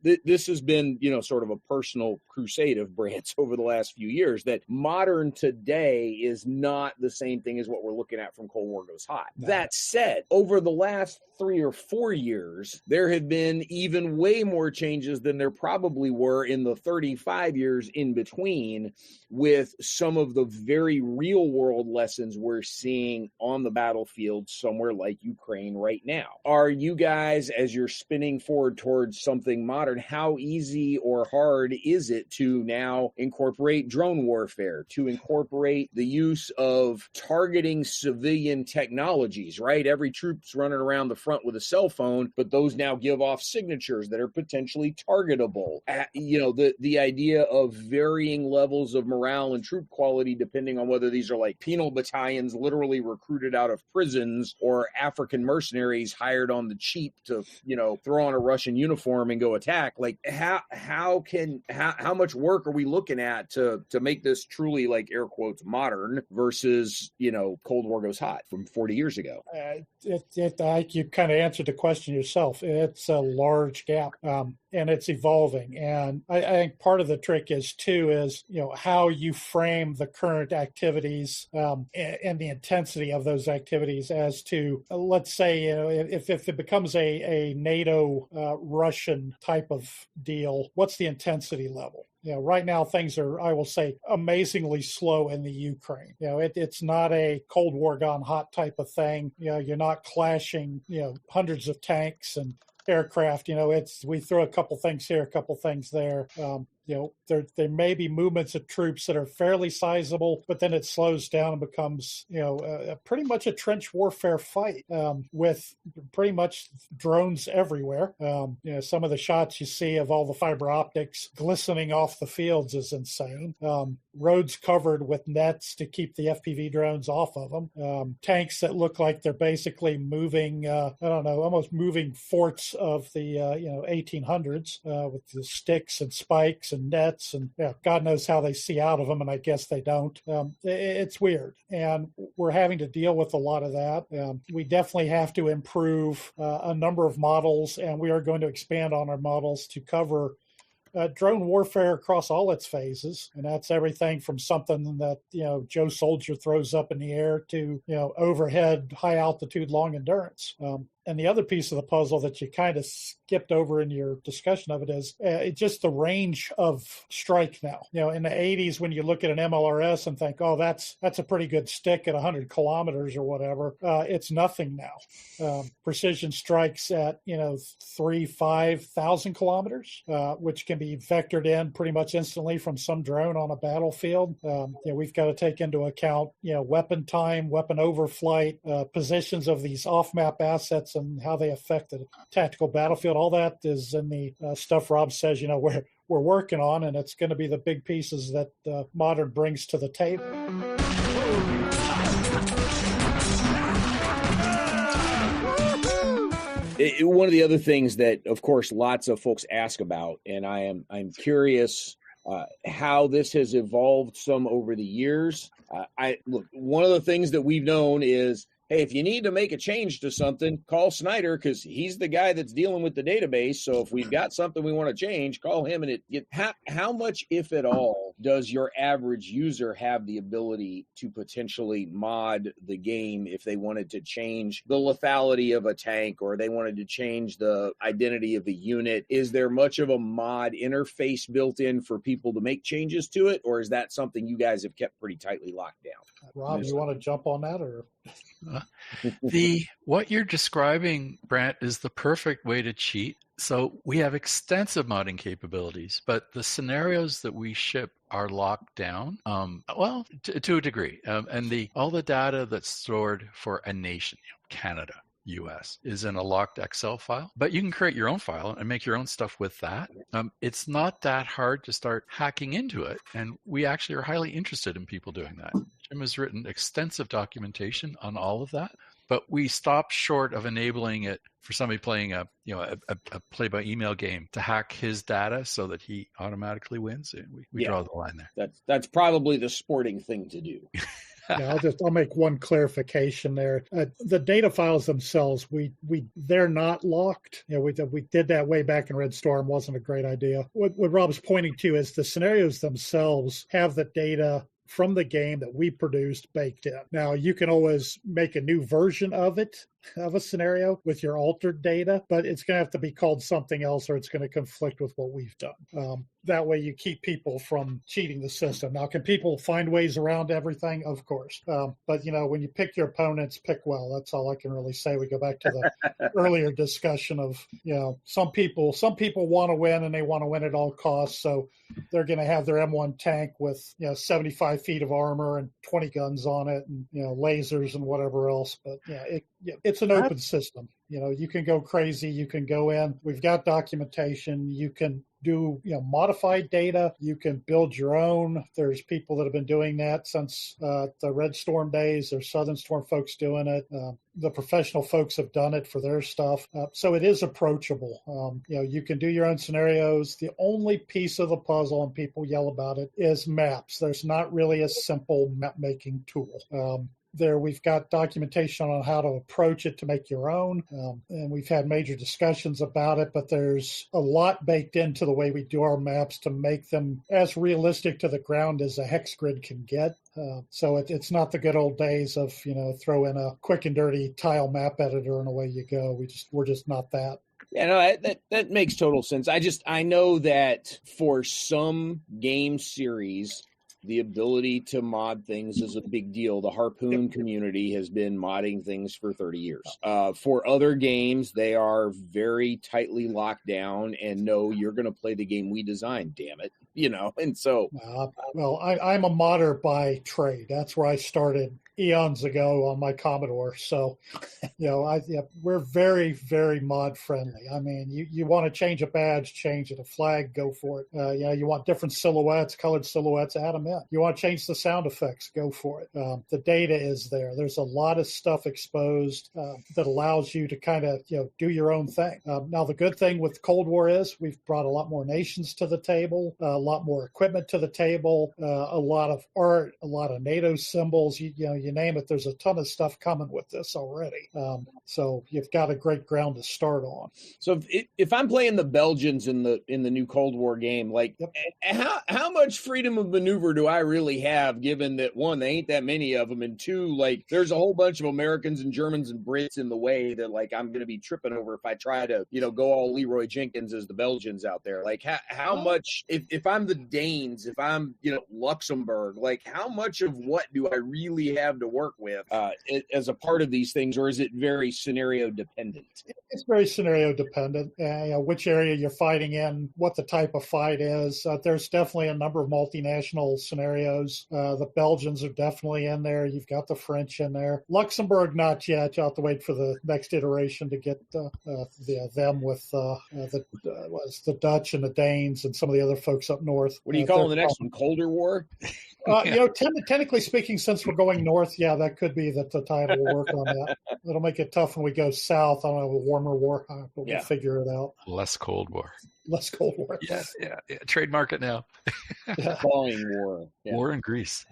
S1: This has been sort of a personal crusade of Brandt's over the last few years. That modern today is not the same thing as what we're looking at from Cold War Goes Hot. No. That said, over the last 3 or 4 years, there have been even way more changes than there probably were in the 35 years in between, with some of the very real world lessons we're seeing on the battlefield somewhere like Ukraine right now. Are you guys, as you're spinning forward towards something modern, how easy or hard is it to now incorporate drone warfare, to incorporate the use of targeting civilian technologies, right? Every troop's running around the front with a cell phone, but those now give off signatures that are potentially targetable. The idea of varying levels of morale and troop quality depending on whether these are like penal battalions literally recruited out of prisons or African mercenaries hired on the cheap to, throw on a Russian uniform and go attack. Like how much work are we looking at to make this truly, like, air quotes, modern versus, Cold War Goes Hot from 40 years ago?
S2: You kind of answered the question yourself. It's a large gap, and it's evolving. And I think part of the trick is how you frame the current activities and the intensity of those activities as to, let's say, if it becomes a NATO Russian type of deal, what's the intensity level? Right now things are, I will say, amazingly slow in the Ukraine. It's not a Cold War gone hot type of thing. You're not clashing, hundreds of tanks and aircraft. We throw a couple things here, a couple things there. There may be movements of troops that are fairly sizable, but then it slows down and becomes, pretty much a trench warfare fight with pretty much drones everywhere. Some of the shots you see of all the fiber optics glistening off the fields is insane. Roads covered with nets to keep the FPV drones off of them. Tanks that look like they're basically moving, almost moving forts of the 1800s with the sticks and spikes and nets, and God knows how they see out of them, and I guess they don't. It's weird, and we're having to deal with a lot of that. We definitely have to improve a number of models, and we are going to expand on our models to cover drone warfare across all its phases, and that's everything from something that Joe Soldier throws up in the air to overhead, high altitude, long endurance. And the other piece of the puzzle that you kind of skipped over in your discussion of it is it's just the range of strike now. In the 80s, when you look at an MLRS and think, oh, that's a pretty good stick at 100 kilometers or whatever, it's nothing now. Precision strikes at 5,000 kilometers, which can be vectored in pretty much instantly from some drone on a battlefield. We've got to take into account weapon time, weapon overflight, positions of these off-map assets, and how they affect the tactical battlefield. All that is in the stuff Rob says, we're working on, and it's going to be the big pieces that modern brings to the table.
S1: One of the other things that, of course, lots of folks ask about, and I'm curious how this has evolved some over the years. Look, one of the things that we've known is, hey, if you need to make a change to something, call Snyder because he's the guy that's dealing with the database. So if we've got something we want to change, call him. And how much, if at all, does your average user have the ability to potentially mod the game if they wanted to change the lethality of a tank or they wanted to change the identity of a unit? Is there much of a mod interface built in for people to make changes to it? Or is that something you guys have kept pretty tightly locked down?
S2: Rob, you want to jump on that, or?
S3: What you're describing, Brant, is the perfect way to cheat. So we have extensive modding capabilities, but the scenarios that we ship are locked down. To a degree, and all the data that's stored for a nation, Canada, US, is in a locked Excel file, but you can create your own file and make your own stuff with that. It's not that hard to start hacking into it, and we actually are highly interested in people doing that. Jim has written extensive documentation on all of that, but we stopped short of enabling it for somebody playing a play-by-email game to hack his data so that he automatically wins. We draw the line there.
S1: That's probably the sporting thing to do.
S2: Yeah, I'll make one clarification there. The data files themselves, they're not locked. We did that way back in Red Storm. Wasn't a great idea. What Rob's pointing to is the scenarios themselves have the data from the game that we produced baked in. Now, you can always make a new version of it, of a scenario with your altered data, but it's going to have to be called something else or it's going to conflict with what we've done. That way you keep people from cheating the system. Now, can people find ways around everything? Of course. But, when you pick your opponents, pick well. That's all I can really say. We go back to the earlier discussion of, some people want to win and they want to win at all costs. So they're going to have their M1 tank with, 75 feet of armor and 20 guns on it and, lasers and whatever else. But it's an open system. You can go crazy. You can go in. We've got documentation. You can do modified data. You can build your own. There's people that have been doing that since the Red Storm days. There's Southern Storm folks doing it. The professional folks have done it for their stuff. So it is approachable. You can do your own scenarios. The only piece of the puzzle, and people yell about it, is maps. There's not really a simple map making tool. There, we've got documentation on how to approach it to make your own, and we've had major discussions about it, but there's a lot baked into the way we do our maps to make them as realistic to the ground as a hex grid can get. So it's not the good old days of, throw in a quick and dirty tile map editor and away you go. We're just not that.
S1: Yeah, no, that makes total sense. I know that for some game series, the ability to mod things is a big deal. The Harpoon community has been modding things for 30 years. For other games, they are very tightly locked down and no, you're going to play the game we designed, damn it. And so.
S2: I'm a modder by trade. That's where I started eons ago on my Commodore. So, we're very, very mod friendly. I mean, you want to change a badge, change it. A flag, go for it. You want different silhouettes, colored silhouettes, add them in. You want to change the sound effects, go for it. The data is there. There's a lot of stuff exposed that allows you to kind of, do your own thing. Now, the good thing with Cold War is we've brought a lot more nations to the table, a lot more equipment to the table, a lot of art, a lot of NATO symbols, you name it. There's a ton of stuff coming with this already. So you've got a great ground to start on.
S1: So if I'm playing the Belgians in the new Cold War game, like how much freedom of maneuver do I really have, given that one, there ain't that many of them, and two, like there's a whole bunch of Americans and Germans and Brits in the way that like I'm going to be tripping over if I try to go all Leroy Jenkins as the Belgians out there. Like how much if I'm the Danes, if I'm Luxembourg, like how much of what do I really have to work with as a part of these things, or is it very scenario dependent?
S2: It's very scenario dependent. Which area you're fighting in, what the type of fight is. There's definitely a number of multinational scenarios. The Belgians are definitely in there. You've got the French in there. Luxembourg, not yet. You'll have to wait for the next iteration to get them with the Dutch and the Danes and some of the other folks up north.
S1: What do you call the next one? Colder War?
S2: Technically speaking, since we're going north, yeah, that could be that the title will work on that. It'll make it tough when we go south on a warmer war. But we'll figure it out.
S3: Less Cold War.
S2: Less Cold War.
S3: Yeah. Trademark it now.
S1: Falling War. Yeah.
S3: War in Greece.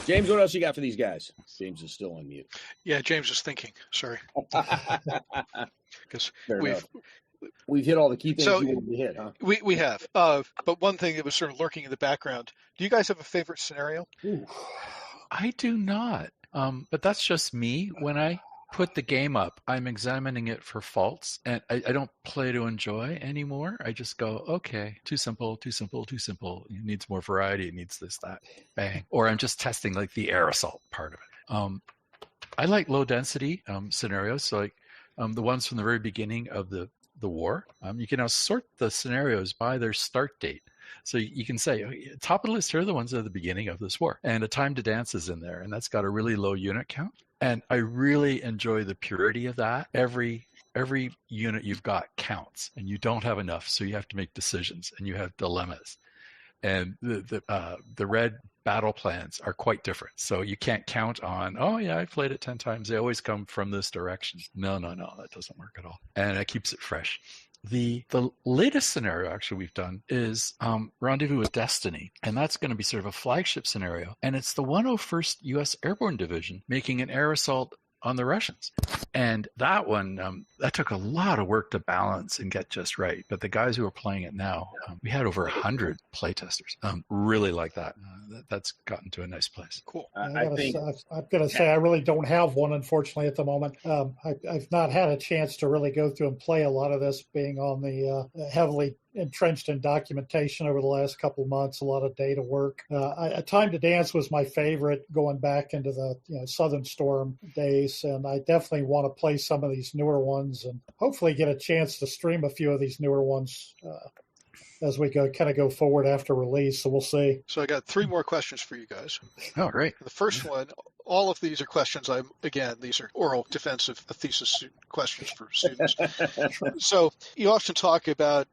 S1: James, what else you got for these guys? James is still on mute.
S4: Yeah, James is thinking. Sorry. Because
S1: we've hit all the key things you wanted to hit, huh?
S4: We have. But one thing that was sort of lurking in the background, do you guys have a favorite scenario?
S2: Ooh.
S3: I do not. But that's just me. When I put the game up, I'm examining it for faults, and I don't play to enjoy anymore. I just go, okay, too simple. It needs more variety. It needs this, that, bang. Or I'm just testing like the air assault part of it. I like low density scenarios, so like the ones from the very beginning of the war. You can now sort the scenarios by their start date. So you can say, top of the list, here are the ones at the beginning of this war. And A Time to Dance is in there, and that's got a really low unit count. And I really enjoy the purity of that. Every unit you've got counts, and you don't have enough, so you have to make decisions, and you have dilemmas. And the red battle plans are quite different. So you can't count on, oh yeah, I played it 10 times. They always come from this direction. No, that doesn't work at all. And it keeps it fresh. The latest scenario actually we've done is Rendezvous with Destiny, and that's going to be sort of a flagship scenario, and it's the 101st U.S. Airborne Division making an air assault on the Russians. And that one, that took a lot of work to balance and get just right. But the guys who are playing it now, we had over 100 playtesters. Really like that. That's gotten to a nice place.
S4: Cool.
S2: I'm going to say I really don't have one, unfortunately, at the moment. I've not had a chance to really go through and play a lot of this, being on the heavily entrenched in documentation over the last couple of months, a lot of data work. A Time to Dance was my favorite going back into the Southern Storm days, and I definitely want to play some of these newer ones and hopefully get a chance to stream a few of these newer ones as we go forward after release. So we'll see.
S4: So I got 3 more questions for you guys.
S3: Oh, great.
S4: The first one, all of these are questions. These are oral defensive thesis questions for students. So you often talk about,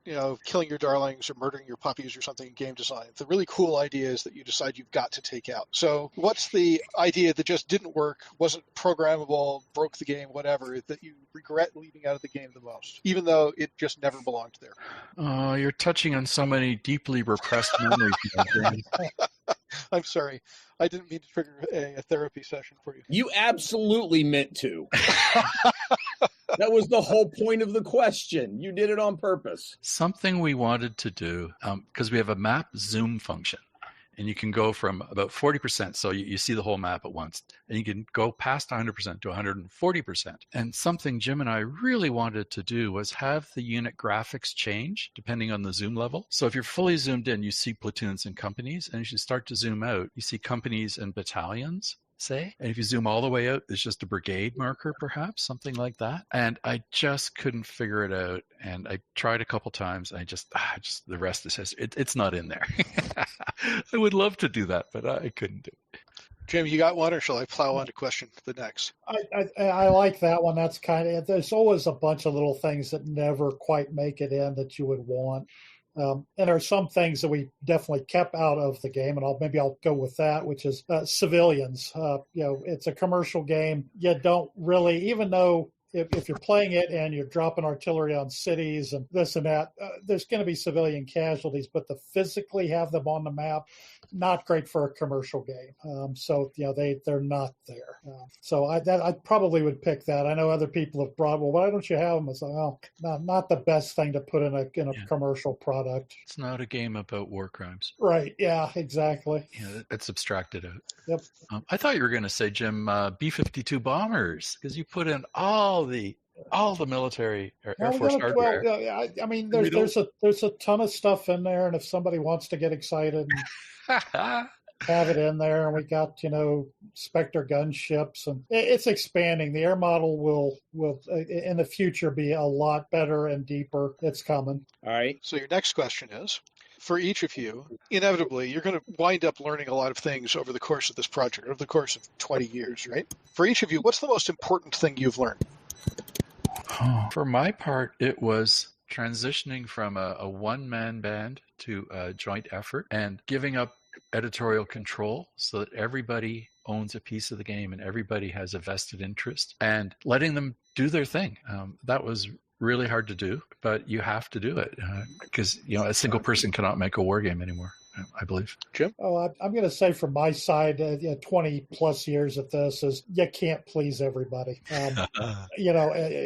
S4: killing your darlings or murdering your puppies or something in game design. The really cool idea is that you decide you've got to take out. So what's the idea that just didn't work, wasn't programmable, broke the game, whatever, that you regret leaving out of the game the most, even though it just never belonged there?
S3: You're touching on so many deeply repressed memories.
S4: I'm sorry. I didn't mean to trigger a therapy session for you.
S1: You absolutely meant to. That was the whole point of the question. You did it on purpose.
S3: Something we wanted to do, because we have a map zoom function. And you can go from about 40%, so you see the whole map at once, and you can go past 100% to 140%. And something Jim and I really wanted to do was have the unit graphics change depending on the zoom level. So if you're fully zoomed in, you see platoons and companies, and as you start to zoom out, you see companies and battalions, say. And if you zoom all the way out, it's just a brigade marker, perhaps, something like that. And I just couldn't figure it out. And I tried a couple times. And I just the rest is history. It's not in there. I would love to do that, but I couldn't do it.
S4: Jim, you got one, or shall I plow on to question the next?
S2: I like that one. That's there's always a bunch of little things that never quite make it in that you would want. And there are some things that we definitely kept out of the game, and I'll go with that, which is civilians. It's a commercial game. You don't really, even though if you're playing it and you're dropping artillery on cities and this and that, there's going to be civilian casualties, but to physically have them on the map, not great for a commercial game. So they're not there. So I probably would pick that. I know other people have brought, well, why don't you have them? It's like, well, not the best thing to put in a commercial product.
S3: It's not a game about war crimes.
S2: Right. Yeah, exactly.
S3: Yeah, it's abstracted out.
S2: Yep.
S3: I thought you were going to say, Jim, B-52 bombers, because you put in all the military Air Force hardware.
S2: Well, I mean, there's a ton of stuff in there, and if somebody wants to get excited and have it in there, and we got Spectre gunships, and it's expanding. The air model will in the future be a lot better and deeper. It's coming.
S1: All right.
S4: So your next question is, for each of you, inevitably, you're going to wind up learning a lot of things over the course of this project, over the course of 20 years, right? For each of you, what's the most important thing you've learned?
S3: For my part, it was transitioning from a one-man band to a joint effort and giving up editorial control so that everybody owns a piece of the game and everybody has a vested interest, and letting them do their thing. That was really hard to do, but you have to do it because a single person cannot make a war game anymore, I believe.
S4: Jim?
S2: Oh, I'm going to say from my side, 20 plus years at this is you can't please everybody.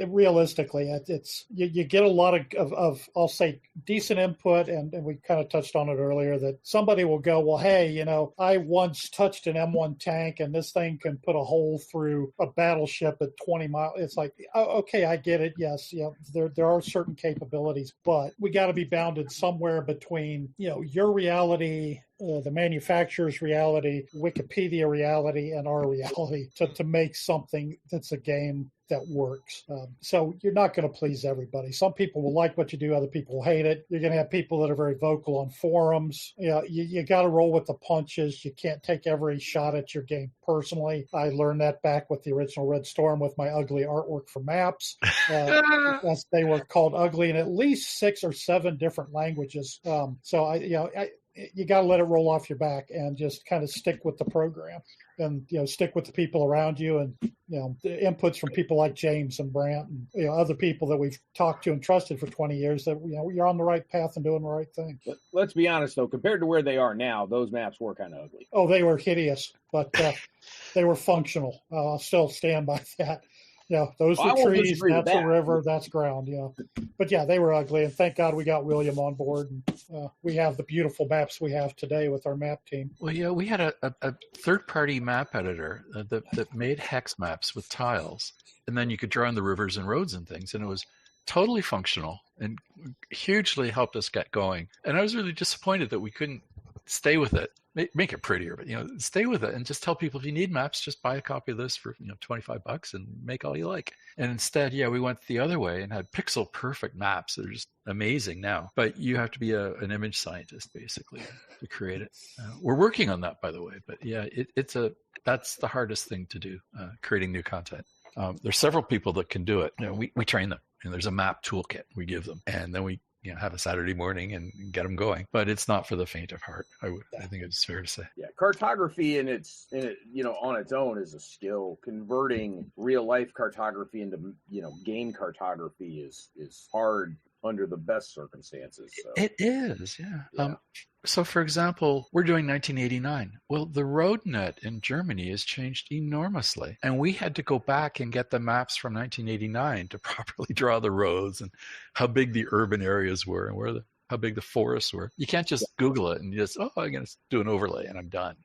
S2: Realistically, it's you get a lot of I'll say decent input, and we kind of touched on it earlier that somebody will go, well, hey, I once touched an M1 tank and this thing can put a hole through a battleship at 20 miles. It's like, oh, okay, I get it. Yes, there are certain capabilities, but we got to be bounded somewhere between your reality, the manufacturer's reality, Wikipedia reality, and our reality to make something that's a game that works. So you're not going to please everybody. Some people will like what you do, other people will hate it. You're going to have people that are very vocal on forums. You got to roll with the punches. You can't take every shot at your game personally. I learned that back with the original Red Storm with my ugly artwork for maps. They were called ugly in at least 6 or 7 different languages. You got to let it roll off your back and just kind of stick with the program and, stick with the people around you and, the inputs from people like James and Brant and, other people that we've talked to and trusted for 20 years that, you're on the right path and doing the right thing.
S1: But let's be honest, though, compared to where they are now, those maps were kind of ugly.
S2: Oh, they were hideous, but they were functional. I'll still stand by that. Those were trees, that's a river, that's ground, But they were ugly, and thank God we got William on board, and we have the beautiful maps we have today with our map team.
S3: Well, we had a third-party map editor that made hex maps with tiles, and then you could draw in the rivers and roads and things, and it was totally functional and hugely helped us get going. And I was really disappointed that we couldn't stay with it. Make it prettier, but stay with it and just tell people if you need maps, just buy a copy of this for $25 and make all you like. And instead, we went the other way and had pixel perfect maps that are just amazing now. But you have to be an image scientist basically to create it. We're working on that, by the way. But that's the hardest thing to do, creating new content. There's several people that can do it. We train them, and there's a map toolkit we give them, and then we have a Saturday morning and get them going. But it's not for the faint of heart. I think it's fair to say.
S1: Yeah, cartography on its own is a skill. Converting real life cartography into game cartography is hard under the best circumstances. So.
S3: It is, yeah. So, for example, we're doing 1989. Well, the road net in Germany has changed enormously. And we had to go back and get the maps from 1989 to properly draw the roads and how big the urban areas were and how big the forests were. You can't just Google it and just, I'm going to do an overlay and I'm done.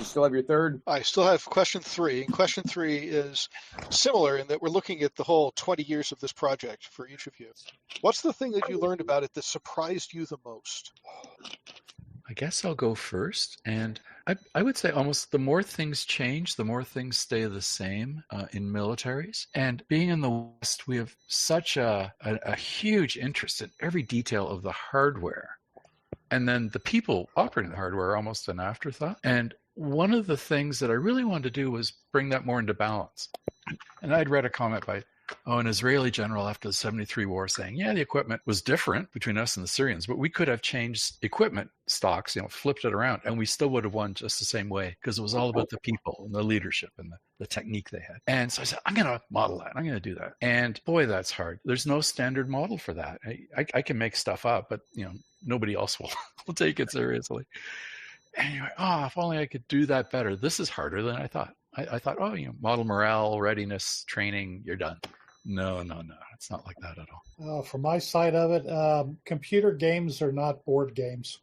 S1: Still have your third?
S4: I still have question 3. And question 3 is similar in that we're looking at the whole 20 years of this project for each of you. What's the thing that you learned about it that surprised you the most?
S3: I guess I'll go first. And I would say almost the more things change, the more things stay the same in militaries. And being in the West, we have such a huge interest in every detail of the hardware. And then the people operating the hardware are almost an afterthought. And one of the things that I really wanted to do was bring that more into balance. And I'd read a comment by an Israeli general after the 73 war saying, the equipment was different between us and the Syrians, but we could have changed equipment stocks, flipped it around, and we still would have won just the same way because it was all about the people and the leadership and the technique they had. And so I said, I'm going to model that. I'm going to do that. And boy, that's hard. There's no standard model for that. I can make stuff up, but nobody else will take it seriously. Anyway, if only I could do that better. This is harder than I thought. I thought, model morale, readiness, training, you're done. No, it's not like that at all.
S2: From my side of it, computer games are not board games.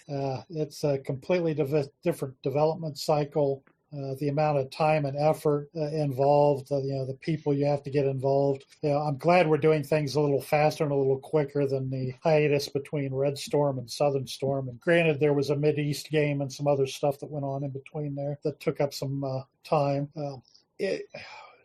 S2: It's a completely different development cycle. The amount of time and effort involved, the people you have to get involved. I'm glad we're doing things a little faster and a little quicker than the hiatus between Red Storm and Southern Storm. And granted, there was a Mideast game and some other stuff that went on in between there that took up some time.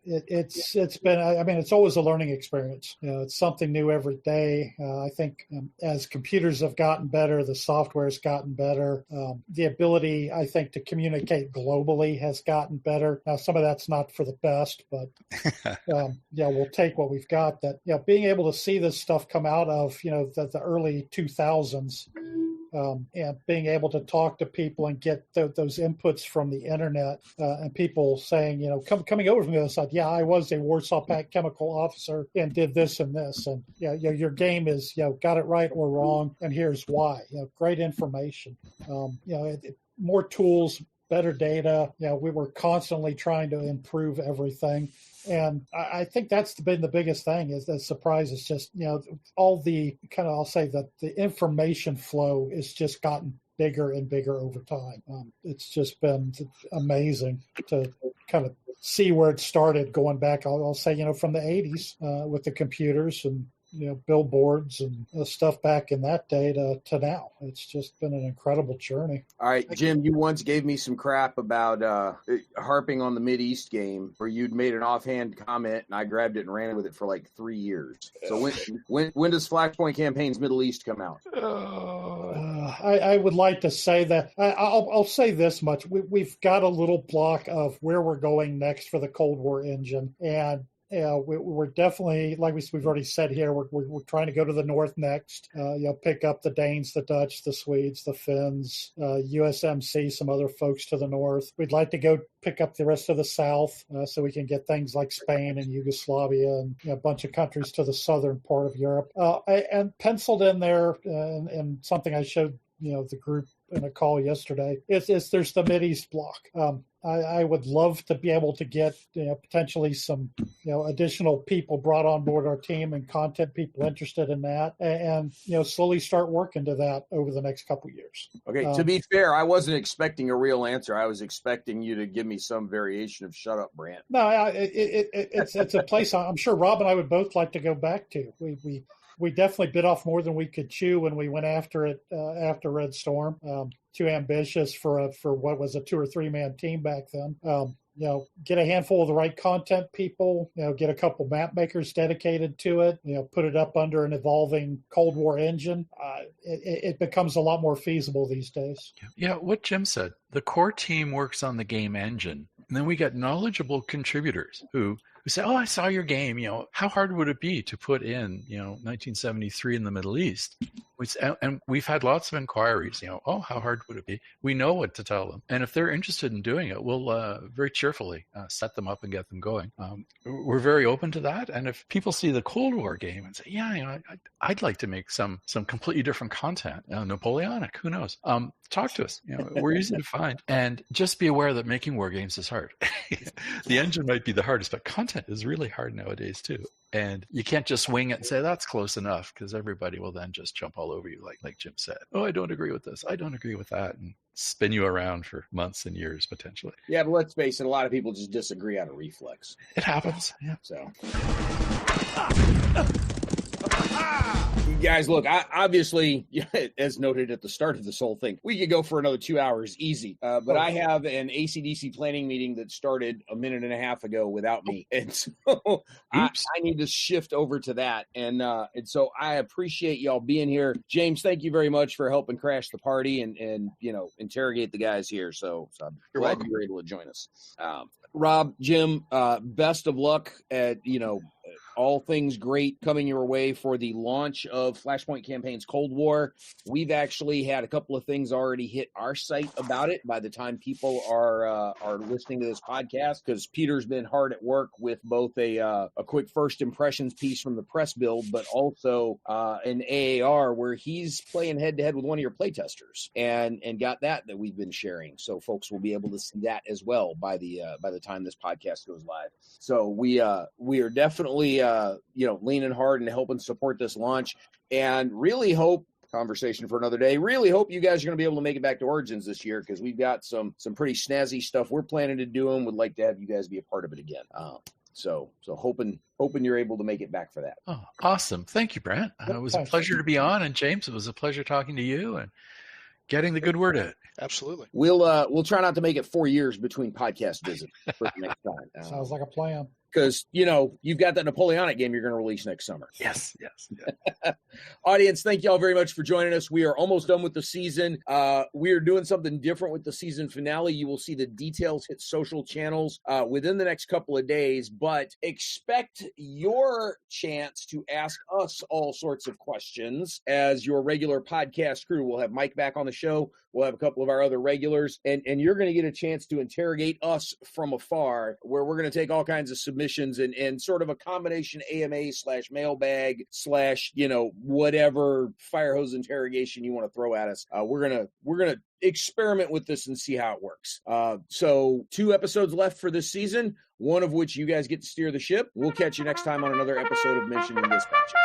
S2: it's been, I mean, it's always a learning experience. It's something new every day. I think as computers have gotten better, the software has gotten better. The ability, I think, to communicate globally has gotten better. Now, some of that's not for the best, but we'll take what we've got. That being able to see this stuff come out of the early 2000s. And being able to talk to people and get those inputs from the internet and people saying, coming over from the other side, yeah, I was a Warsaw Pact chemical officer and did this and this. And your game is, got it right or wrong. And here's why. Great information. More tools, better data. We were constantly trying to improve everything. And I think that's been the biggest thing is the surprise is just, all the kind of, I'll say that the information flow is just gotten bigger and bigger over time. It's just been amazing to kind of see where it started going back. I'll say, from the 80s with the computers and, billboards and stuff back in that day to now. It's just been an incredible journey.
S1: All right, Jim, you once gave me some crap about harping on the Mideast game where you'd made an offhand comment and I grabbed it and ran with it for like 3 years. So when does Flashpoint Campaigns Middle East come out?
S2: I would like to say that I'll say this much. We've got a little block of where we're going next for the Cold War engine. And we're definitely, like we've already said here, we're trying to go to the north next. Pick up the Danes, the Dutch, the Swedes, the Finns, USMC, some other folks to the north. We'd like to go pick up the rest of the south so we can get things like Spain and Yugoslavia and a bunch of countries to the southern part of Europe. And penciled in there, and something I showed the group in a call yesterday, is there's the Mideast block. I would love to be able to get potentially some additional people brought on board our team and content people interested in that, and slowly start working to that over the next couple of years.
S1: Okay, to be fair, I wasn't expecting a real answer. I was expecting you to give me some variation of "Shut up, Brant."
S2: No, it's a place I'm sure Rob and I would both like to go back to. We definitely bit off more than we could chew when we went after it after Red Storm. Too ambitious for what was a 2 or 3 man team back then. Get a handful of the right content people, get a couple map makers dedicated to it, put it up under an evolving Cold War engine. It becomes a lot more feasible these days.
S3: Yeah, what Jim said, the core team works on the game engine. And then we get knowledgeable contributors who say, oh, I saw your game. How hard would it be to put in, 1973 in the Middle East? And we've had lots of inquiries, oh, how hard would it be? We know what to tell them. And if they're interested in doing it, we'll very cheerfully set them up and get them going. We're very open to that. And if people see the Cold War game and say, yeah, I'd like to make some completely different content, Napoleonic, who knows? Talk to us. We're easy to find. And just be aware that making war games is hard. The engine might be the hardest, but content is really hard nowadays too. And you can't just wing it and say that's close enough, because everybody will then just jump all over you, like Jim said. Oh, I don't agree with this. I don't agree with that, and spin you around for months and years potentially.
S1: Yeah, but let's face it, a lot of people just disagree out of reflex.
S3: It happens. Yeah.
S1: So. Guys, look, obviously, as noted at the start of this whole thing, we could go for another 2 hours easy. But I have an ACDC planning meeting that started a minute and a half ago without me. And so I need to shift over to that. And so I appreciate y'all being here. James, thank you very much for helping crash the party and interrogate the guys here. So I'm glad you were able to join us. Rob, Jim, best of luck at, all things great coming your way for the launch of Flashpoint Campaigns Cold War. We've actually had a couple of things already hit our site about it by the time people are listening to this podcast, because Peter's been hard at work with both a quick first impressions piece from the press build, but also an AAR where he's playing head-to-head with one of your playtesters and got that we've been sharing. So folks will be able to see that as well by the time this podcast goes live. So we are definitely leaning hard and helping support this launch, and really hope, conversation for another day, really hope you guys are going to be able to make it back to Origins this year, because we've got some pretty snazzy stuff we're planning to do and would like to have you guys be a part of it again. So hoping you're able to make it back for that.
S3: Oh, awesome. Thank you, Brent. It was a pleasure to be on, and James, it was a pleasure talking to you and getting the good word out.
S4: Absolutely.
S1: We'll try not to make it 4 years between podcast visits for the next time.
S2: Sounds like a plan.
S1: because, you've got that Napoleonic game you're going to release next summer.
S3: Yes.
S1: Audience, thank you all very much for joining us. We are almost done with the season. We are doing something different with the season finale. You will see the details hit social channels within the next couple of days, but expect your chance to ask us all sorts of questions as your regular podcast crew. We'll have Mike back on the show. We'll have a couple of our other regulars, and you're going to get a chance to interrogate us from afar, where we're going to take all kinds of submissions and sort of a combination AMA/mailbag/ whatever fire hose interrogation you want to throw at us. We're gonna experiment with this and see how it works. So 2 episodes left for this season, one of which you guys get to steer the ship. We'll catch you next time on another episode of Mission and Dispatches.